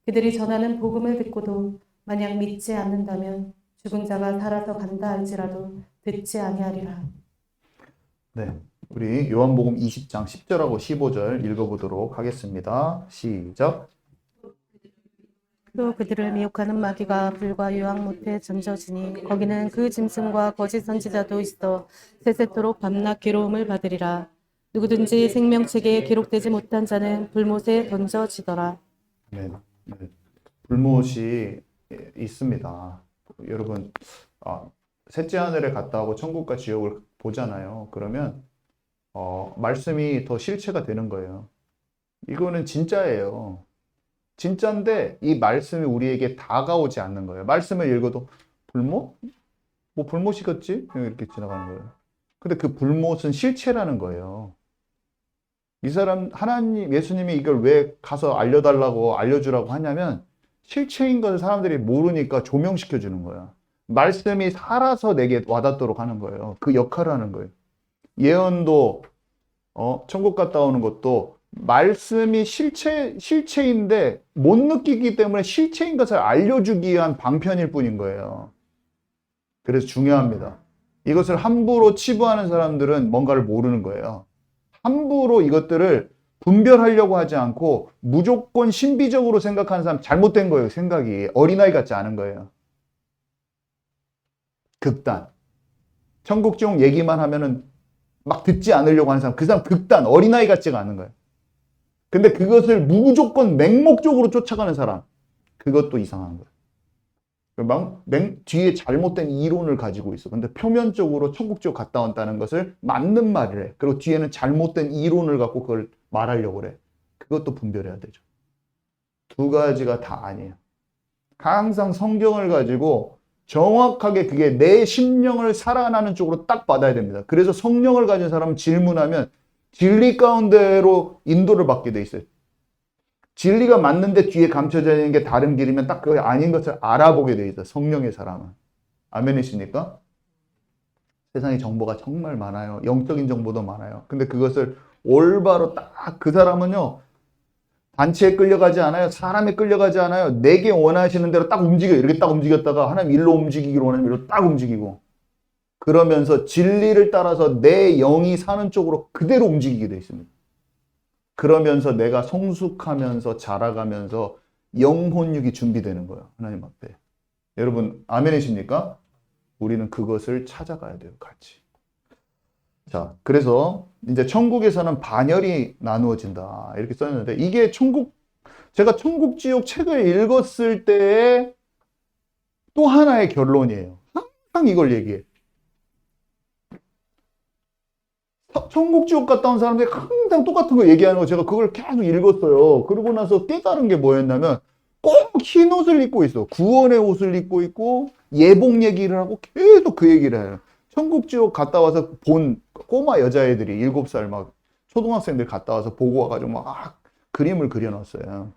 Speaker 2: 그들이 전하는 복음을 듣고도 만약 믿지 않는다면 죽은 자가 살아서 간다 할지라도 듣지 아니하리라.
Speaker 1: 네, 우리 요한복음 20장 10절하고 15절 읽어보도록 하겠습니다. 시작.
Speaker 2: 또 그들을 미혹하는 마귀가 불과 유황 못에 던져지니 거기는 그 짐승과 거짓 선지자도 있어 세세토록 밤낮 괴로움을 받으리라. 누구든지 생명책에 기록되지 못한 자는 불못에 던져지더라.
Speaker 1: 네, 네. 불못이 있습니다. 여러분, 셋째 하늘에 갔다 오고 천국과 지옥을 보잖아요. 그러면 말씀이 더 실체가 되는 거예요. 이거는 진짜예요. 진짜인데 이 말씀이 우리에게 다가오지 않는 거예요. 말씀을 읽어도 불못? 뭐 불못이겠지? 그냥 이렇게 지나가는 거예요. 근데 그 불못은 실체라는 거예요. 이 사람 하나님 예수님이 이걸 왜 가서 알려달라고 알려주라고 하냐면 실체인 것을 사람들이 모르니까 조명시켜 주는 거야. 말씀이 살아서 내게 와닿도록 하는 거예요. 그 역할을 하는 거예요. 예언도 천국 갔다 오는 것도 말씀이 실체인데 못 느끼기 때문에 실체인 것을 알려주기 위한 방편일 뿐인 거예요. 그래서 중요합니다. 이것을 함부로 치부하는 사람들은 뭔가를 모르는 거예요. 함부로 이것들을 분별하려고 하지 않고 무조건 신비적으로 생각하는 사람 잘못된 거예요. 생각이 어린아이 같지 않은 거예요. 극단. 천국 지옥 얘기만 하면은 막 듣지 않으려고 하는 사람, 그 사람 극단, 어린아이 같지가 않은 거예요. 근데 그것을 무조건 맹목적으로 쫓아가는 사람, 그것도 이상한 거예요. 뒤에 잘못된 이론을 가지고 있어. 근데 표면적으로 천국 지옥 갔다 왔다는 것을 맞는 말을 해. 그리고 뒤에는 잘못된 이론을 갖고 그걸 말하려고 그래. 그것도 분별해야 되죠. 두 가지가 다 아니에요. 항상 성경을 가지고 정확하게 그게 내 심령을 살아나는 쪽으로 딱 받아야 됩니다. 그래서 성령을 가진 사람은 질문하면 진리 가운데로 인도를 받게 돼 있어요. 진리가 맞는데 뒤에 감춰져 있는 게 다른 길이면 딱 그게 아닌 것을 알아보게 돼 있어요. 성령의 사람은. 아멘이십니까? 세상에 정보가 정말 많아요. 영적인 정보도 많아요. 근데 그것을 올바로 딱 그 사람은요. 단체에 끌려가지 않아요. 사람에 끌려가지 않아요. 내게 원하시는 대로 딱 움직여요. 이렇게 딱 움직였다가 하나님 일로 움직이기로 원하면 일로 딱 움직이고 그러면서 진리를 따라서 내 영이 사는 쪽으로 그대로 움직이게 돼 있습니다. 그러면서 내가 성숙하면서 자라가면서 영혼육이 준비되는 거예요. 하나님 앞에. 여러분 아멘이십니까? 우리는 그것을 찾아가야 돼요. 같이. 자, 그래서 이제 천국에서는 반열이 나누어진다. 이렇게 써있는데 이게 제가 천국 지옥 책을 읽었을 때의 또 하나의 결론이에요. 항상 이걸 얘기해. 천국 지옥 갔다 온 사람들이 항상 똑같은 거 얘기하는 거 제가 그걸 계속 읽었어요. 그러고 나서 깨달은 게 뭐였냐면 꼭 흰 옷을 입고 있어. 구원의 옷을 입고 있고 예복 얘기를 하고 계속 그 얘기를 해요. 천국 지옥 갔다 와서 본 꼬마 여자애들이 7살 막 초등학생들 갔다 와서 보고 와가지고 막 그림을 그려놨어요.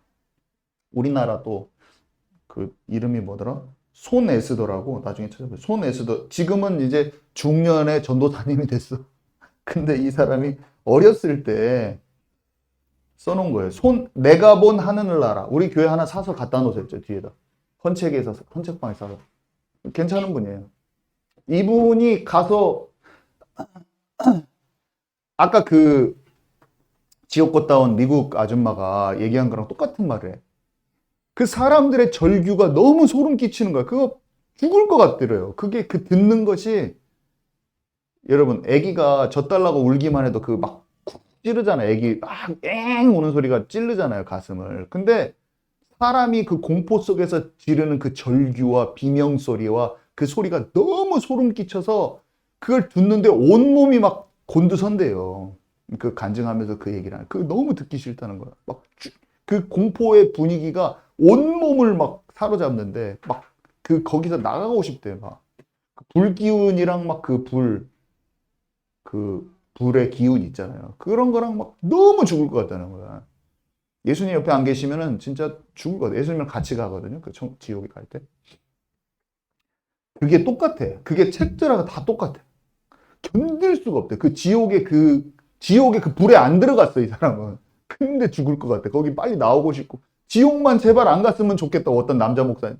Speaker 1: 우리나라 또 그 이름이 뭐더라? 손 에스더라고 나중에 찾아봐요. 손 에스더. 지금은 이제 중년의 전도사님이 됐어. 근데 이 사람이 어렸을 때 써놓은 거예요. 내가 본 하늘나라. 우리 교회 하나 사서 갖다 놓으셨죠, 뒤에다. 헌책방에 사서. 괜찮은 분이에요. 이분이 가서 아까 그 지옥 갔다 온 미국 아줌마가 얘기한 거랑 똑같은 말을 해. 그 사람들의 절규가 너무 소름 끼치는 거야. 그거 죽을 것 같더래요. 그게 그 듣는 것이 여러분 애기가 젖달라고 울기만 해도 그 막 찌르잖아요. 애기 막 엥 우는 소리가 찌르잖아요. 가슴을. 근데 사람이 그 공포 속에서 지르는 그 절규와 비명소리와 그 소리가 너무 소름 끼쳐서 그걸 듣는데 온몸이 막 곤두선대요. 그 간증하면서 그 얘기를 하는. 그거 너무 듣기 싫다는 거야. 막 그 공포의 분위기가 온몸을 막 사로잡는데 막 그 거기서 나가고 싶대. 막 불 기운이랑 막 그 불의 기운 있잖아요. 그런 거랑 막 너무 죽을 것 같다는 거야. 예수님 옆에 안 계시면은 진짜 죽을 것 같아요. 예수님이랑 같이 가거든요. 그 지옥에 갈 때. 그게 똑같아. 그게 책들하고 다 똑같아. 견딜 수가 없대. 그 지옥의 그 불에 안 들어갔어, 이 사람은. 근데 죽을 것 같아. 거기 빨리 나오고 싶고. 지옥만 제발 안 갔으면 좋겠다고 어떤 남자 목사님.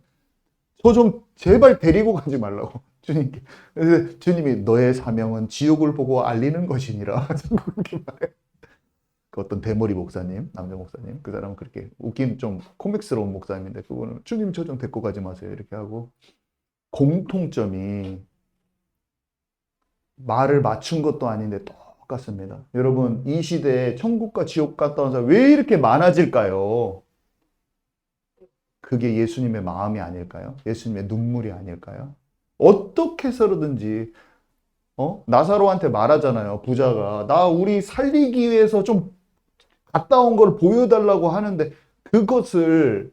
Speaker 1: 저 좀 제발 데리고 가지 말라고. 주님께. 그래서 주님이 너의 사명은 지옥을 보고 알리는 것이니라. 그렇게 말해. 그 어떤 대머리 목사님, 남자 목사님. 그 사람은 그렇게 웃긴 좀 코믹스러운 목사님인데 그거는 주님 저 좀 데리고 가지 마세요. 이렇게 하고. 공통점이 말을 맞춘 것도 아닌데 똑같습니다. 여러분 이 시대에 천국과 지옥 갔다 온 사람 왜 이렇게 많아질까요? 그게 예수님의 마음이 아닐까요? 예수님의 눈물이 아닐까요? 어떻게 해서든지 나사로한테 말하잖아요. 부자가 나 우리 살리기 위해서 좀 갔다 온 걸 보여달라고 하는데 그것을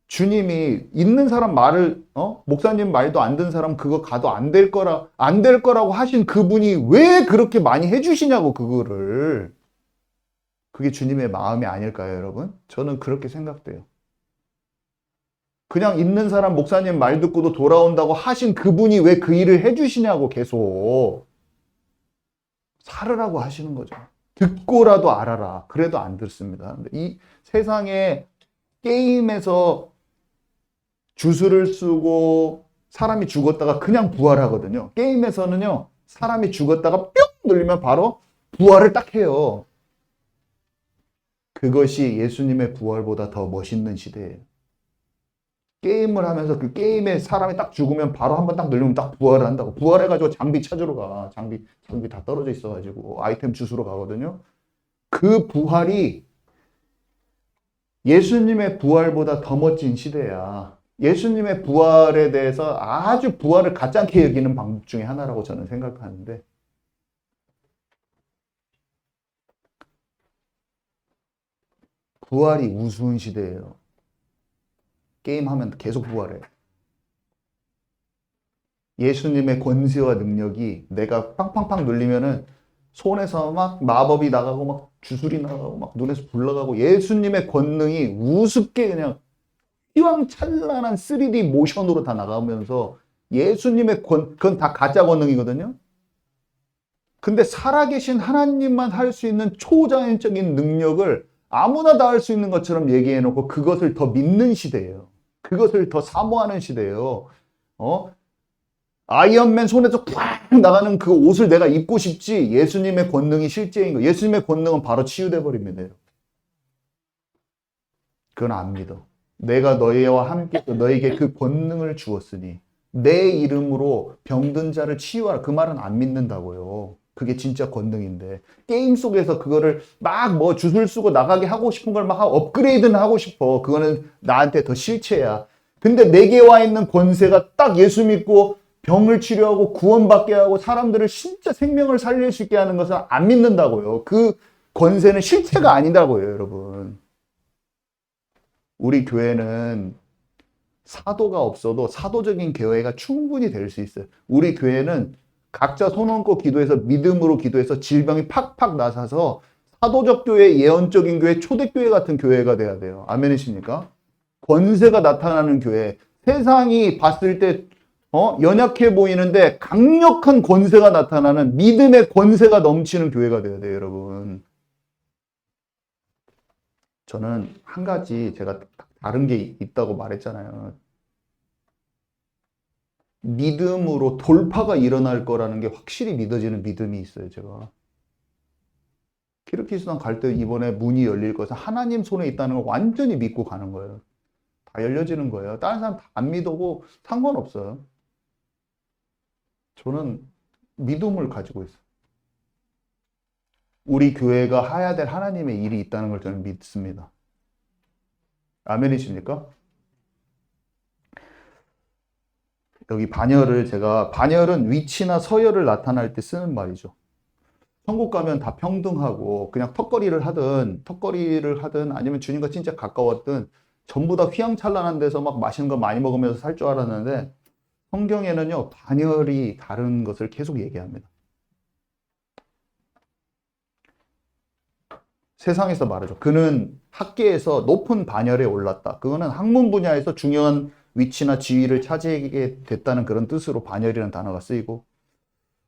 Speaker 1: 주님이 있는 사람 말을 목사님 말도 안 듣는 사람 그거 가도 안 될 거라고 하신 그분이 왜 그렇게 많이 해주시냐고 그거를. 그게 주님의 마음이 아닐까요, 여러분? 저는 그렇게 생각돼요. 그냥 있는 사람 목사님 말 듣고도 돌아온다고 하신 그분이 왜 그 일을 해주시냐고 계속 살으라고 하시는 거죠. 듣고라도 알아라. 그래도 안 듣습니다. 이 세상에 게임에서 주술을 쓰고 사람이 죽었다가 그냥 부활하거든요. 게임에서는요. 사람이 죽었다가 뿅 눌리면 바로 부활을 딱 해요. 그것이 예수님의 부활보다 더 멋있는 시대예요. 게임을 하면서 그 게임에 사람이 딱 죽으면 바로 한번 딱 누르면 딱 부활을 한다고. 부활해가지고 장비 찾으러 가. 장비 다 떨어져 있어가지고 아이템 주스러 가거든요. 그 부활이 예수님의 부활보다 더 멋진 시대야. 예수님의 부활에 대해서 아주 부활을 가짜게 여기는 방법 중에 하나라고 저는 생각하는데, 부활이 우스운 시대예요. 게임하면 계속 부활해. 예수님의 권세와 능력이 내가 팡팡팡 눌리면은 손에서 막 마법이 나가고 막 주술이 나가고 막 눈에서 불 나가고, 예수님의 권능이 우습게 그냥 휘황찬란한 3D 모션으로 다 나가면서 예수님의 그건 다 가짜 권능이거든요. 근데 살아계신 하나님만 할 수 있는 초자연적인 능력을 아무나 다 할 수 있는 것처럼 얘기해놓고 그것을 더 믿는 시대예요. 그것을 더 사모하는 시대예요. 아이언맨 손에서 팍 나가는 그 옷을 내가 입고 싶지, 예수님의 권능이 실제인 거. 예수님의 권능은 바로 치유돼 버립니다. 그건 안 믿어. 내가 너희와 함께 너에게 그 권능을 주었으니 내 이름으로 병든 자를 치유하라. 그 말은 안 믿는다고요. 그게 진짜 권능인데, 게임 속에서 그거를 막 뭐 주술 쓰고 나가게 하고 싶은 걸 막 업그레이드는 하고 싶어. 그거는 나한테 더 실체야. 근데 내게 와 있는 권세가 딱 예수 믿고 병을 치료하고 구원받게 하고 사람들을 진짜 생명을 살릴 수 있게 하는 것은 안 믿는다고요. 그 권세는 실체가 아니다고요, 여러분. 우리 교회는 사도가 없어도 사도적인 교회가 충분히 될 수 있어요. 우리 교회는 각자 손 얹고 기도해서 믿음으로 기도해서 질병이 팍팍 나서서 사도적 교회, 예언적인 교회, 초대교회 같은 교회가 돼야 돼요. 아멘이십니까? 권세가 나타나는 교회. 세상이 봤을 때 연약해 보이는데 강력한 권세가 나타나는, 믿음의 권세가 넘치는 교회가 돼야 돼요, 여러분. 저는 한 가지 제가 다른 게 있다고 말했잖아요. 믿음으로 돌파가 일어날 거라는 게 확실히 믿어지는 믿음이 있어요, 제가. 키르기스탄 갈 때 이번에 문이 열릴 것은 하나님 손에 있다는 걸 완전히 믿고 가는 거예요. 다 열려지는 거예요. 다른 사람 다 안 믿어도 상관없어요. 저는 믿음을 가지고 있어요. 우리 교회가 해야 될 하나님의 일이 있다는 걸 저는 믿습니다. 아멘이십니까? 여기 반열은 위치나 서열을 나타날 때 쓰는 말이죠. 천국 가면 다 평등하고 그냥 턱걸이를 하든 아니면 주님과 진짜 가까웠든 전부 다 휘황찬란한 데서 막 맛있는 거 많이 먹으면서 살 줄 알았는데, 성경에는요, 반열이 다른 것을 계속 얘기합니다. 세상에서 말하죠. 그는 학계에서 높은 반열에 올랐다. 그거는 학문 분야에서 중요한 위치나 지위를 차지하게 됐다는 그런 뜻으로 반열이라는 단어가 쓰이고,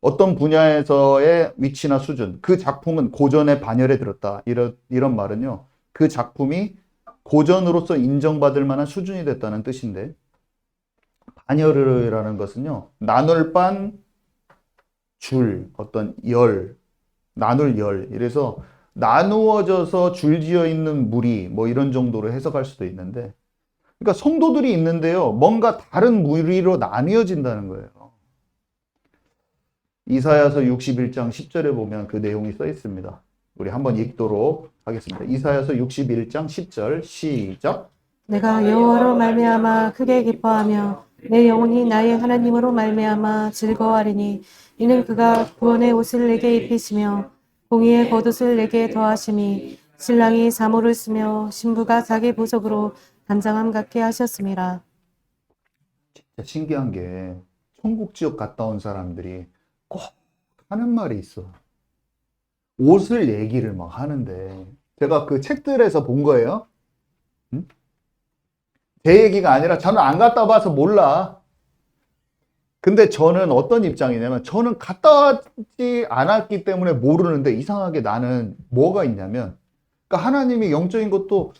Speaker 1: 어떤 분야에서의 위치나 수준, 그 작품은 고전의 반열에 들었다. 이런 말은요, 그 작품이 고전으로서 인정받을 만한 수준이 됐다는 뜻인데, 반열이라는 것은요, 나눌 반, 줄, 어떤 열, 나눌 열. 이래서 나누어져서 줄지어 있는 무리, 뭐 이런 정도로 해석할 수도 있는데, 그러니까 성도들이 있는데요, 뭔가 다른 무리로 나뉘어진다는 거예요. 이사야서 61장 10절에 보면 그 내용이 써 있습니다. 우리 한번 읽도록 하겠습니다. 이사야서 61장 10절 시작.
Speaker 2: 내가 여호와로 말미암아 크게 기뻐하며 내 영혼이 나의 하나님으로 말미암아 즐거워하리니, 이는 그가 구원의 옷을 내게 입히시며 공의의 겉옷을 내게 더하심이, 신랑이 사모를 쓰며 신부가 자기 보석으로 단장함 같게 하셨습니다.
Speaker 1: 진짜 신기한 게, 천국 지역 갔다 온 사람들이 꼭 하는 말이 있어. 옷을 얘기를 막 하는데, 제가 그 책들에서 본 거예요. 응? 제 얘기가 아니라 저는 안 갔다 와서 몰라. 근데 저는 어떤 입장이냐면, 저는 갔다 왔지 않았기 때문에 모르는데, 이상하게 나는 뭐가 있냐면, 그러니까 하나님이 영적인 것도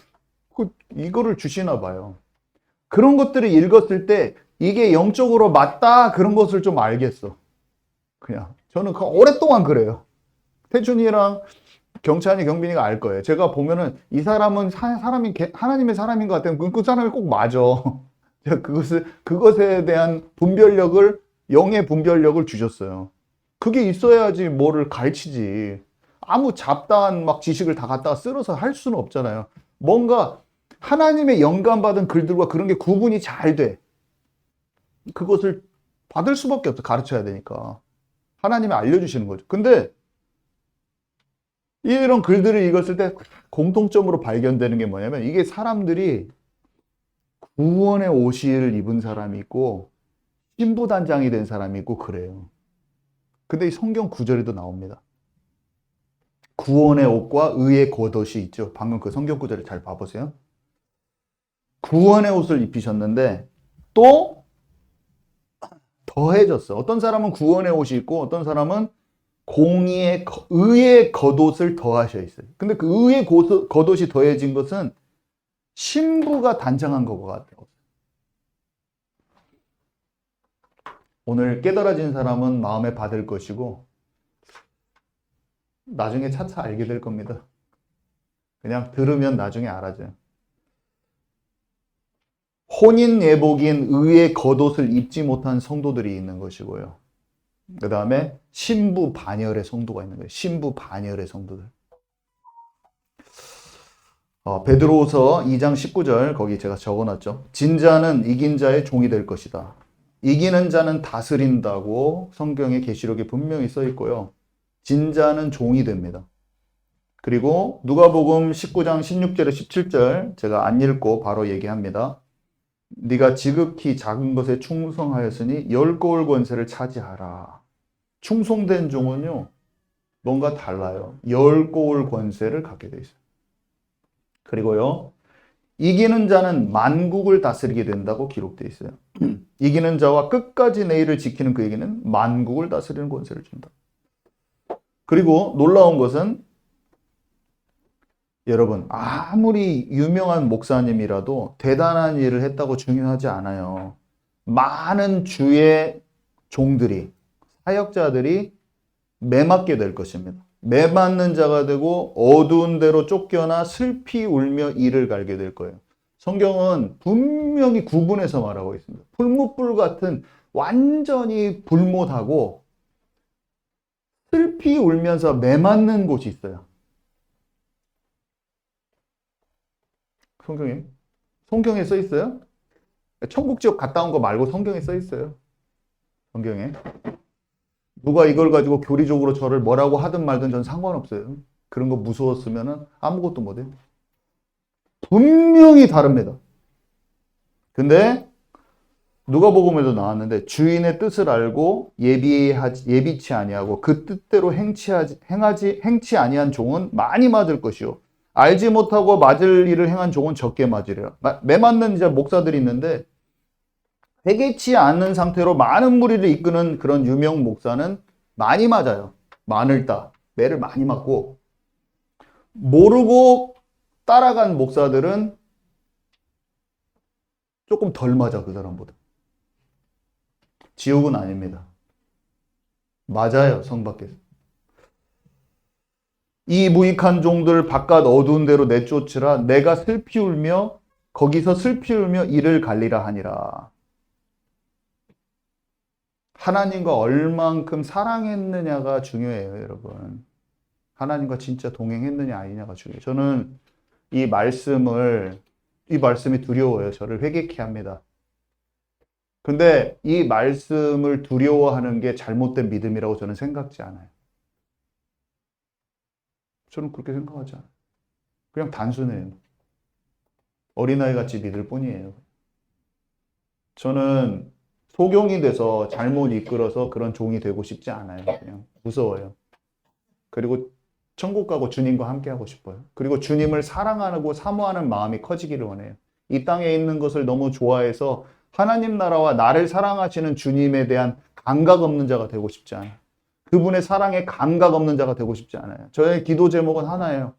Speaker 1: 이거를 주시나 봐요. 그런 것들을 읽었을 때 이게 영적으로 맞다, 그런 것을 좀 알겠어. 그냥 저는 오랫동안 그래요. 태준이랑 경찬이, 경빈이가 알 거예요. 제가 보면은 이 사람은 하나님의 사람인 것 같으면 그 사람이 꼭 맞아. 그것에 대한 분별력을, 영의 분별력을 주셨어요. 그게 있어야지 뭐를 가르치지. 아무 잡다한 막 지식을 다 갖다가 쓸어서 할 수는 없잖아요. 뭔가 하나님의 영감받은 글들과 그런 게 구분이 잘 돼. 그것을 받을 수밖에 없어. 가르쳐야 되니까. 하나님이 알려주시는 거죠. 근데 이런 글들을 읽었을 때 공통점으로 발견되는 게 뭐냐면, 이게 사람들이 구원의 옷을 입은 사람이 있고 신부단장이 된 사람이 있고 그래요. 근데 이 성경 구절에도 나옵니다. 구원의 옷과 의의 겉옷이 있죠. 방금 그 성경 구절을 잘 봐보세요. 구원의 옷을 입히셨는데 또 더해졌어. 어떤 사람은 구원의 옷이 있고 어떤 사람은 의의 겉옷을 더하셔 있어요. 근데 그 의의 겉옷이 더해진 것은 신부가 단장한 것 같아요. 오늘 깨달아진 사람은 마음에 받을 것이고 나중에 차차 알게 될 겁니다. 그냥 들으면 나중에 알아져요. 혼인 예복인 의의 겉옷을 입지 못한 성도들이 있는 것이고요. 그 다음에 신부 반열의 성도가 있는 거예요. 신부 반열의 성도들. 베드로후서 2장 19절 거기 제가 적어놨죠. 진자는 이긴 자의 종이 될 것이다. 이기는 자는 다스린다고 성경의 계시록에 분명히 써 있고요. 진자는 종이 됩니다. 그리고 누가복음 19장 16절에 17절 제가 안 읽고 바로 얘기합니다. 네가 지극히 작은 것에 충성하였으니 10고을 권세를 차지하라. 충성된 종은요, 뭔가 달라요. 10고을 권세를 갖게 돼 있어요. 그리고요, 이기는 자는 만국을 다스리게 된다고 기록되어 있어요. 이기는 자와 끝까지 내 일을 지키는 그에게는 만국을 다스리는 권세를 준다. 그리고 놀라운 것은 여러분, 아무리 유명한 목사님이라도 대단한 일을 했다고 중요하지 않아요. 많은 주의 종들이, 사역자들이 매맞게 될 것입니다. 매맞는 자가 되고 어두운 데로 쫓겨나 슬피 울며 이를 갈게 될 거예요. 성경은 분명히 구분해서 말하고 있습니다. 풀무불 같은 완전히 불못하고 슬피 울면서 매맞는 곳이 있어요. 성경에 써 있어요? 천국 지옥 갔다 온 거 말고 성경에 써 있어요. 성경에. 누가 이걸 가지고 교리적으로 저를 뭐라고 하든 말든 전 상관없어요. 그런 거 무서웠으면 아무것도 못해요. 분명히 다릅니다. 근데 누가복음에도 나왔는데 주인의 뜻을 알고 예비치 아니하고 그 뜻대로 행치 아니한 종은 많이 맞을 것이요. 알지 못하고 맞을 일을 행한 종은 적게 맞으리라. 매맞는 이제 목사들이 있는데 회개치 않는 상태로 많은 무리를 이끄는 그런 유명 목사는 많이 맞아요. 마늘따, 매를 많이 맞고, 모르고 따라간 목사들은 조금 덜 맞아, 그 사람보다. 지옥은 아닙니다. 맞아요, 성 밖에서. 이 무익한 종들 바깥 어두운 데로 내쫓으라. 내가 슬피 울며 거기서 슬피 울며 이를 갈리라 하니라. 하나님과 얼만큼 사랑했느냐가 중요해요, 여러분. 하나님과 진짜 동행했느냐 아니냐가 중요해요. 저는 이 말씀이 두려워요. 저를 회개케 합니다. 근데 이 말씀을 두려워하는 게 잘못된 믿음이라고 저는 생각지 않아요. 저는 그렇게 생각하지 않아요. 그냥 단순해요. 어린아이 같이 믿을 뿐이에요. 저는 소경이 돼서 잘못 이끌어서 그런 종이 되고 싶지 않아요. 그냥 무서워요. 그리고 천국 가고 주님과 함께 하고 싶어요. 그리고 주님을 사랑하고 사모하는 마음이 커지기를 원해요. 이 땅에 있는 것을 너무 좋아해서 하나님 나라와 나를 사랑하시는 주님에 대한 감각 없는 자가 되고 싶지 않아요. 그분의 사랑에 감각 없는 자가 되고 싶지 않아요. 저의 기도 제목은 하나예요.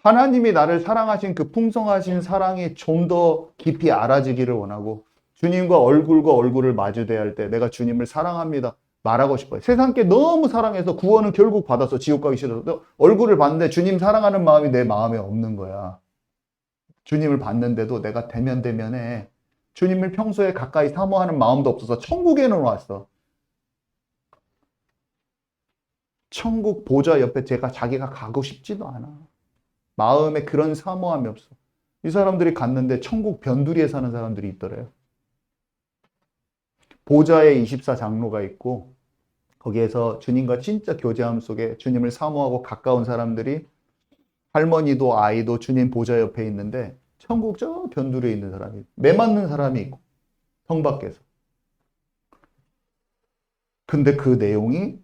Speaker 1: 하나님이 나를 사랑하신 그 풍성하신 사랑이 좀 더 깊이 알아지기를 원하고 주님과 얼굴과 얼굴을 마주대야 할 때 내가 주님을 사랑합니다 말하고 싶어요. 세상께 너무 사랑해서 구원은 결국 받아서 지옥 가기 싫어서 얼굴을 봤는데 주님 사랑하는 마음이 내 마음에 없는 거야. 주님을 봤는데도 내가 대면대면에 주님을 평소에 가까이 사모하는 마음도 없어서 천국에는 왔어. 천국 보좌 옆에 자기가 가고 싶지도 않아. 마음에 그런 사모함이 없어. 이 사람들이 갔는데 천국 변두리에 사는 사람들이 있더래요. 보좌에 24장로가 있고 거기에서 주님과 진짜 교제함 속에 주님을 사모하고 가까운 사람들이 할머니도 아이도 주님 보좌 옆에 있는데 천국 저 변두리에 있는 사람이 매 맞는 사람이 있고 성 밖에서. 근데 그 내용이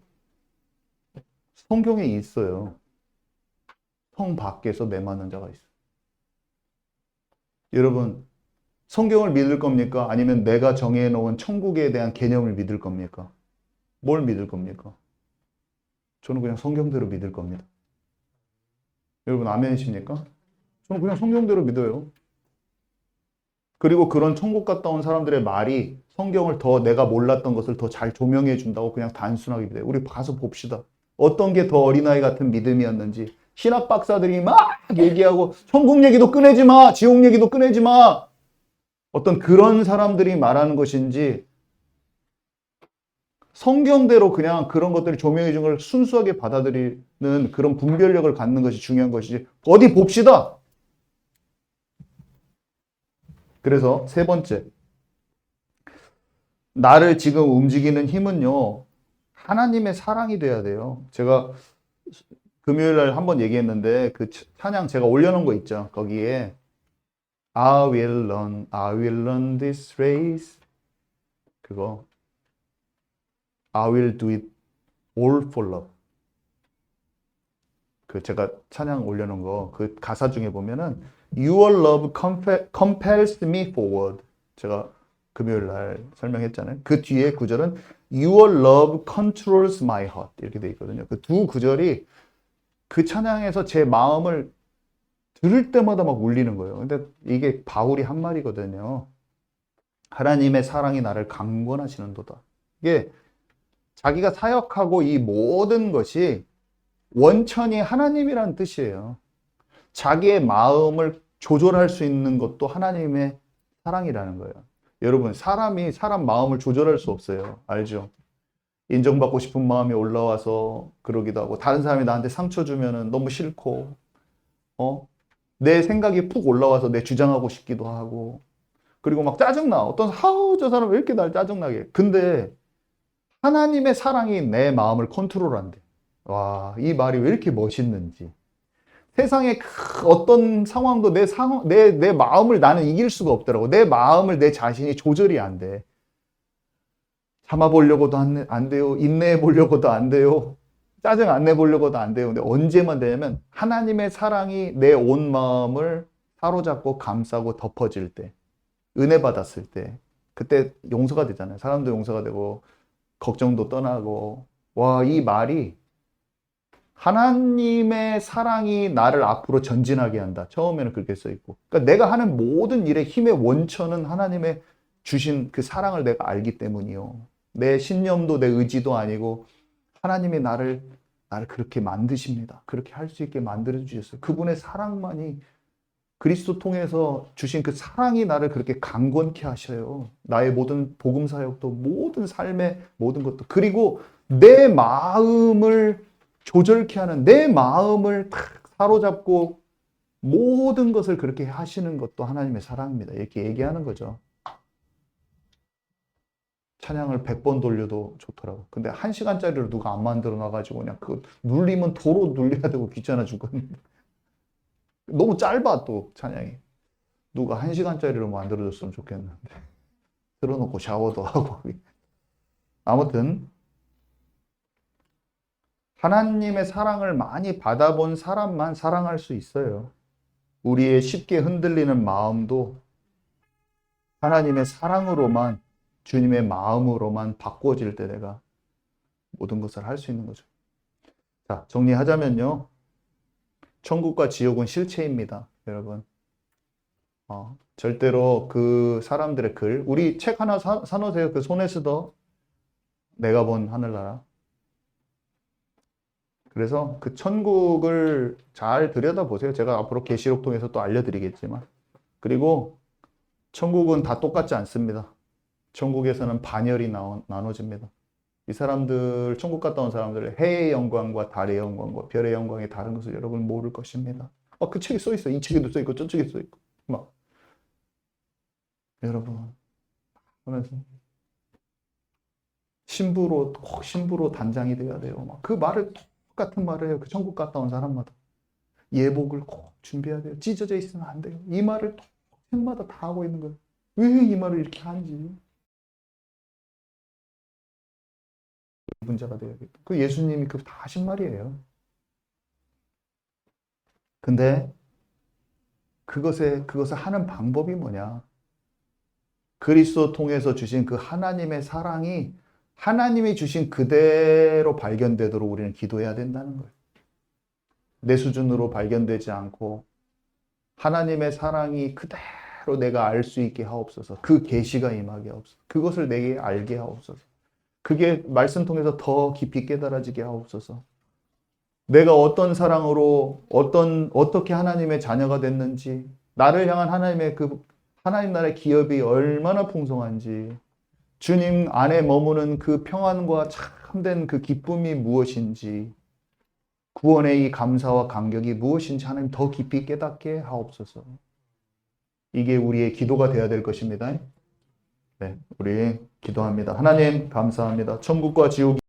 Speaker 1: 성경에 있어요. 성 밖에서 매 맞는 자가 있어요. 여러분, 성경을 믿을 겁니까? 아니면 내가 정해놓은 천국에 대한 개념을 믿을 겁니까? 뭘 믿을 겁니까? 저는 그냥 성경대로 믿을 겁니다. 여러분, 아멘이십니까? 저는 그냥 성경대로 믿어요. 그리고 그런 천국 갔다 온 사람들의 말이 성경을 더 내가 몰랐던 것을 더 잘 조명해 준다고 그냥 단순하게 믿어요. 우리 가서 봅시다. 어떤 게 더 어린아이 같은 믿음이었는지. 신학 박사들이 막 얘기하고 천국 얘기도 꺼내지 마, 지옥 얘기도 꺼내지 마. 어떤 그런 사람들이 말하는 것인지 성경대로 그냥 그런 것들을 조명해 준 걸 순수하게 받아들이는 그런 분별력을 갖는 것이 중요한 것이지. 어디 봅시다. 그래서 세 번째, 나를 지금 움직이는 힘은요, 하나님의 사랑이 돼야 돼요. 제가 금요일 날 한번 얘기했는데 그 찬양 제가 올려놓은 거 있죠. 거기에 I will run this race. 그거 I will do it all for love. 그 제가 찬양 올려놓은 거 그 가사 중에 보면은 Your love compels me forward. 제가 금요일 날 설명했잖아요. 그 뒤에 구절은 Your love controls my heart 이렇게 돼 있거든요. 그 두 구절이 그 찬양에서 제 마음을 들을 때마다 막 울리는 거예요. 근데 이게 바울이 한 말이거든요. 하나님의 사랑이 나를 강권하시는도다. 이게 자기가 사역하고 이 모든 것이 원천이 하나님이라는 뜻이에요. 자기의 마음을 조절할 수 있는 것도 하나님의 사랑이라는 거예요. 여러분, 사람이 사람 마음을 조절할 수 없어요. 알죠? 인정받고 싶은 마음이 올라와서 그러기도 하고, 다른 사람이 나한테 상처 주면은 너무 싫고, 내 생각이 푹 올라와서 내 주장하고 싶기도 하고, 그리고 막 짜증나. 저 사람 왜 이렇게 날 짜증나게. 근데 하나님의 사랑이 내 마음을 컨트롤한대. 와, 이 말이 왜 이렇게 멋있는지. 세상의 어떤 상황도 내 마음을 나는 이길 수가 없더라고. 내 마음을 내 자신이 조절이 안 돼. 참아보려고도 안 돼요. 인내해보려고도 안 돼요. 짜증 안 내보려고도 안 돼요. 근데 언제만 되냐면 하나님의 사랑이 내 온 마음을 사로잡고 감싸고 덮어질 때, 은혜 받았을 때, 그때 용서가 되잖아요. 사람도 용서가 되고 걱정도 떠나고. 와, 이 말이 하나님의 사랑이 나를 앞으로 전진하게 한다. 처음에는 그렇게 써 있고. 그러니까 내가 하는 모든 일의 힘의 원천은 하나님의 주신 그 사랑을 내가 알기 때문이요. 내 신념도 내 의지도 아니고 하나님이 나를 그렇게 만드십니다. 그렇게 할 수 있게 만들어 주셨어요. 그분의 사랑만이 그리스도 통해서 주신 그 사랑이 나를 그렇게 강건케 하셔요. 나의 모든 복음 사역도 모든 삶의 모든 것도 그리고 내 마음을 조절케 하는 내 마음을 탁 사로잡고 모든 것을 그렇게 하시는 것도 하나님의 사랑입니다. 이렇게 얘기하는 거죠. 찬양을 100번 돌려도 좋더라고. 근데 1시간짜리로 누가 안 만들어 놔가지고 그냥 그 눌리면 도로 눌려야 되고 귀찮아 죽겠는데. 너무 짧아 또 찬양이. 누가 1시간짜리로 만들어줬으면 좋겠는데. 틀어놓고 샤워도 하고. 아무튼 하나님의 사랑을 많이 받아본 사람만 사랑할 수 있어요. 우리의 쉽게 흔들리는 마음도 하나님의 사랑으로만 주님의 마음으로만 바꿔질 때 내가 모든 것을 할 수 있는 거죠. 자, 정리하자면요. 천국과 지옥은 실체입니다. 여러분. 절대로 그 사람들의 글, 우리 책 하나 사놓으세요. 그 손에 쓰던 내가 본 하늘나라. 그래서 그 천국을 잘 들여다보세요. 제가 앞으로 계시록 통해서 또 알려드리겠지만. 그리고 천국은 다 똑같지 않습니다. 천국에서는 반열이 나눠집니다. 이 사람들, 천국 갔다 온 사람들, 해의 영광과 달의 영광과 별의 영광이 다른 것을 여러분 모를 것입니다. 그 책에 써 있어. 이 책에도 써 있고, 저 책에 써 있고. 막. 여러분, 하면서 꼭 신부로 단장이 돼야 돼요. 막 그 말을 똑같은 말을 해요. 그 천국 갔다 온 사람마다. 예복을 꼭 준비해야 돼요. 찢어져 있으면 안 돼요. 이 말을 책마다 다 하고 있는 거예요. 왜 이 말을 이렇게 하는지. 문제가 돼야겠다. 그 예수님이 다 하신 말이에요. 근데 그것을 하는 방법이 뭐냐? 그리스도 통해서 주신 그 하나님의 사랑이 하나님이 주신 그대로 발견되도록 우리는 기도해야 된다는 거예요. 내 수준으로 발견되지 않고 하나님의 사랑이 그대로 내가 알 수 있게 하옵소서. 그 계시가 임하게 하옵소서. 그것을 내게 알게 하옵소서. 그게 말씀 통해서 더 깊이 깨달아지게 하옵소서. 내가 어떤 사랑으로 어떻게 하나님의 자녀가 됐는지, 나를 향한 하나님의 하나님 나라의 기업이 얼마나 풍성한지, 주님 안에 머무는 그 평안과 참된 그 기쁨이 무엇인지, 구원의 이 감사와 감격이 무엇인지 하나님 더 깊이 깨닫게 하옵소서. 이게 우리의 기도가 되어야 될 것입니다. 네, 우리 기도합니다. 하나님 감사합니다. 천국과 지옥이